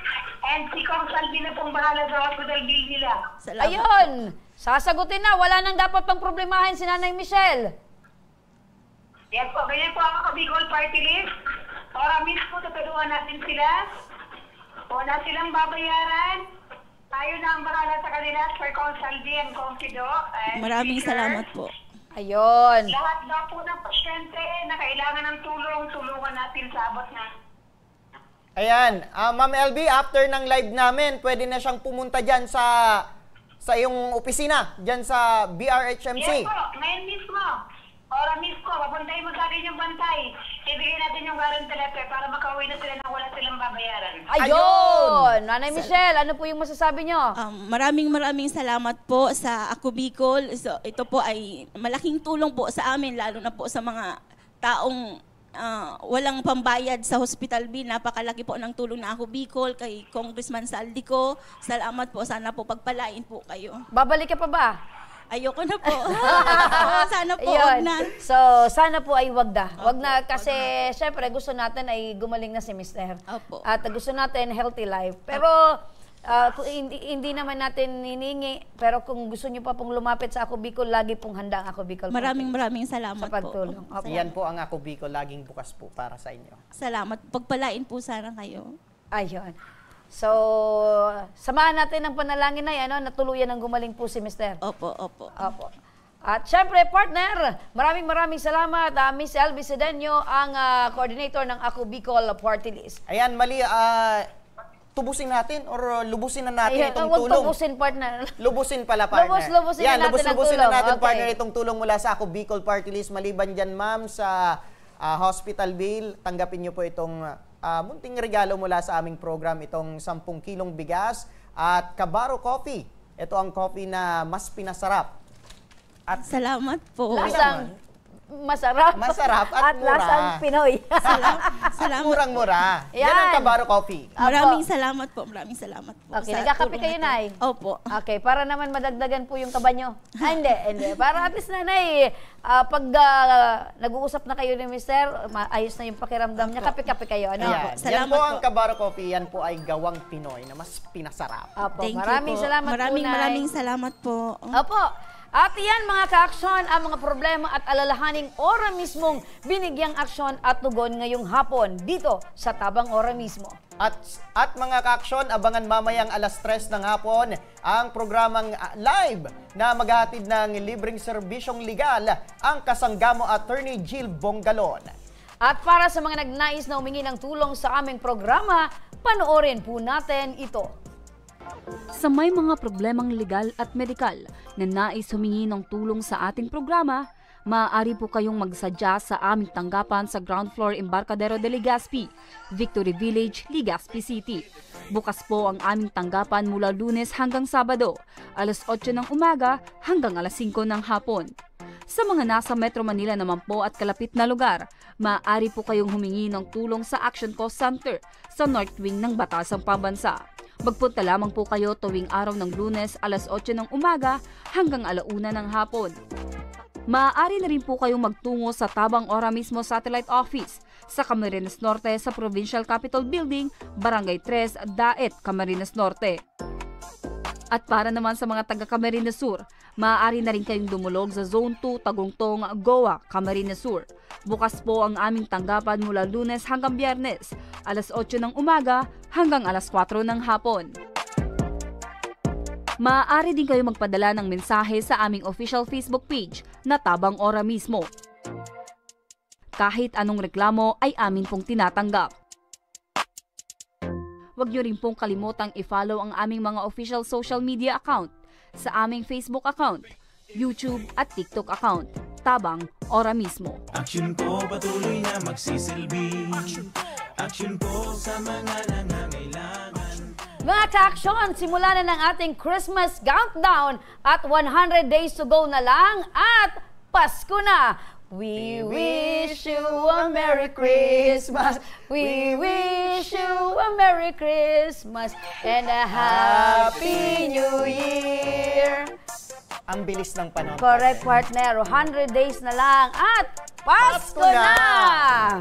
and si Kong Salvi na pong bahala sa hospital bill nila. Ayun, sasagutin na. Wala nang dapat pang problemahin si Nanay Michelle. Yes po, ganyan po ang Ako Bicol Party List. Ora mismo, tutulungan natin sila. Wala silang babayaran. Tayo na ang bahala sa kanila, Sir Kong Salvi and Kong Sido. Maraming salamat po. Ayun. Lahat daw po ng pasyente na kailangan ng tulong, tulungan natin sa abot na. Ayan. Ma'am LB, after ng live namin, pwede na siyang pumunta dyan sa iyong opisina, dyan sa BRHMC. Yes po, ngayon mismo. Ora mismo, papuntahin mo sa akin natin yung bantay. Ibigay natin yung guarantee letter para makauwi na sila nang wala silang babayaran. Ayun! Nanay Michelle, ano po yung masasabi nyo? Maraming salamat po sa Ako Bicol. So, ito po ay malaking tulong po sa amin, lalo na po sa mga taong walang pambayad sa hospital bill. Napakalaki po ng tulong na Ako Bicol kay Congressman Saldico. Salamat po. Sana po pagpalain po kayo. Babalik ka pa ba? Ayoko na po. Sana po, Yun. wag na. So, sana po ay wag na. Wag na kasi, syempre, gusto natin ay gumaling na si Mister. Opo. At gusto natin healthy life. Pero, hindi naman natin hiningi. Pero kung gusto niyo pa pong lumapit sa Ako Bicol, lagi pong handa ang Ako Bicol. Maraming salamat sa pagtulong. po. Yan po ang Ako Bicol, laging bukas po para sa inyo. Salamat. Pagpalain po sana kayo. Ayun. So, samahan natin ng panalangin na yan, natuluyan ng gumaling po si Mister. Opo. At syempre, partner, maraming salamat. Miss Elby Sedeño, ang coordinator ng Ako Bicol Party List. Ayan, mali, tubusin natin or lubusin na natin itong Huwag tulong. tubusin, partner. Lubusin pala, partner. Lubusin na natin ang lubusin tulong. na natin, Okay. partner, itong tulong mula sa Ako Bicol Party List. Maliban dyan, ma'am, sa hospital bill, tanggapin niyo po itong munting regalo mula sa aming program, itong 10 kilong bigas at Kabaro Coffee. Ito ang coffee na mas pinasarap. At salamat po. Lasang masarap. Masarap at mura. Lasang Pinoy. Salamat. Murang-mura. Yan ang Kabaro Coffee. Maraming salamat po. Okay, nagkakape kayo, Nay? Opo. Okay, para naman madagdagan po yung kaba nyo. Hindi. Para at least, Nanay, pag nag-uusap na kayo ni Mister, ayos na yung pakiramdam niya, kape-kape kayo. Ano? Yan po ang Kabaro Coffee. Yan po ay gawang Pinoy na mas pinasarap. Opo, Thank you maraming po. salamat po, Nay. Maraming salamat po. Opo. At yan mga ka-aksyon, ang mga problema at alalahaning ora mismong binigyang aksyon at tugon ngayong hapon dito sa Tabang Ora mismo. At mga ka-aksyon, abangan mamayang alas 3 ng hapon ang programang live na maghahatid ng libreng serbisyong legal ang kasanggamo Attorney Jill Bongalon. At para sa mga nagnais na humingi ng tulong sa aming programa, panoorin po natin ito. Sa may mga problemang legal at medikal na nais humingi ng tulong sa ating programa, maaari po kayong magsadya sa aming tanggapan sa ground floor Embarcadero de Legazpi, Victory Village, Legazpi City. Bukas po ang aming tanggapan mula Lunes hanggang Sabado, alas 8 ng umaga hanggang alas 5 ng hapon. Sa mga nasa Metro Manila naman po at kalapit na lugar, maaari po kayong humingi ng tulong sa Action Call Center sa North Wing ng Batasang Pambansa. Magpunta lamang po kayo tuwing araw ng Lunes alas 8 ng umaga hanggang alauna ng hapon. Maaari na rin po kayong magtungo sa Tabang Ora mismo Satellite Office sa Camarines Norte sa Provincial Capitol Building, Barangay 3, Daet, Camarines Norte. At para naman sa mga taga Camarines Sur, maaari na rin kayong dumulog sa Zone 2, Tagungtong, Goa, Camarines Sur. Bukas po ang aming tanggapan mula Lunes hanggang Biyernes, alas 8 ng umaga hanggang alas 4 ng hapon. Maaari din kayo magpadala ng mensahe sa aming official Facebook page na Tabang Ora mismo. Kahit anong reklamo ay amin pong tinatanggap. Huwag niyo rin pong kalimutang i-follow ang aming mga official social media account sa aming Facebook account, YouTube at TikTok account, Tabang Ora mismo. Action po patuloy na magsisilbi. Action po sa mga nangangailangan. Mga ka-aksyon, simulan na ng ating Christmas countdown at 100 days to go na lang at Pasko na! We wish you a Merry Christmas. We wish you a Merry Christmas and a Happy New Year. Ang bilis ng panahon. Correct, partner. 100 days na lang at Pasko na!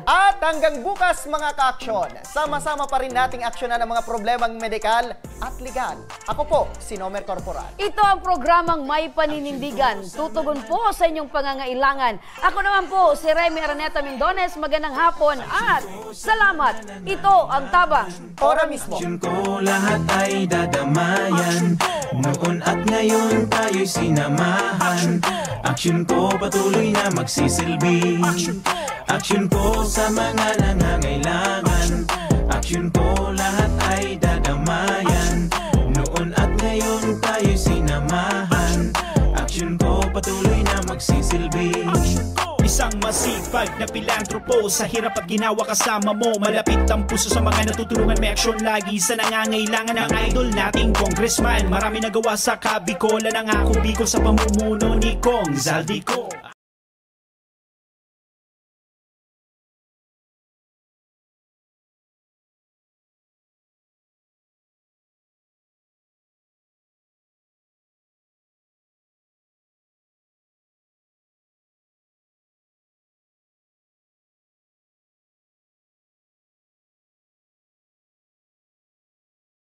At hanggang bukas mga ka-aksyon, sama-sama pa rin nating aksyonan ang mga problemang medikal at legal. Ako po, si Nomer Corporal. Ito ang programang May Paninindigan. Tutugon po sa inyong pangangailangan. Ako naman po, si Remy Araneta Mindones. Magandang hapon at salamat. Ito ang Tabang Ora mismo. Action ko lahat ay dadamayan. Noon at ngayon tayo'y sinamahan. Action ko patuloy na magsisilbi. Action ko sa mga nangangailangan. Action ko lahat ay dadamayan. Noon at ngayon tayo'y sinamahan. Action ko patuloy na magsisilbi. Isang masipag na pilantropo, sa hirap at ginawa kasama mo. Malapit ang puso sa mga natutulungan, may aksyon lagi sa nangangailangan ng idol nating congressman. Marami nagawa sa Kabikolan ang Ako Bicol sa pamumuno ni Kong Zaldico.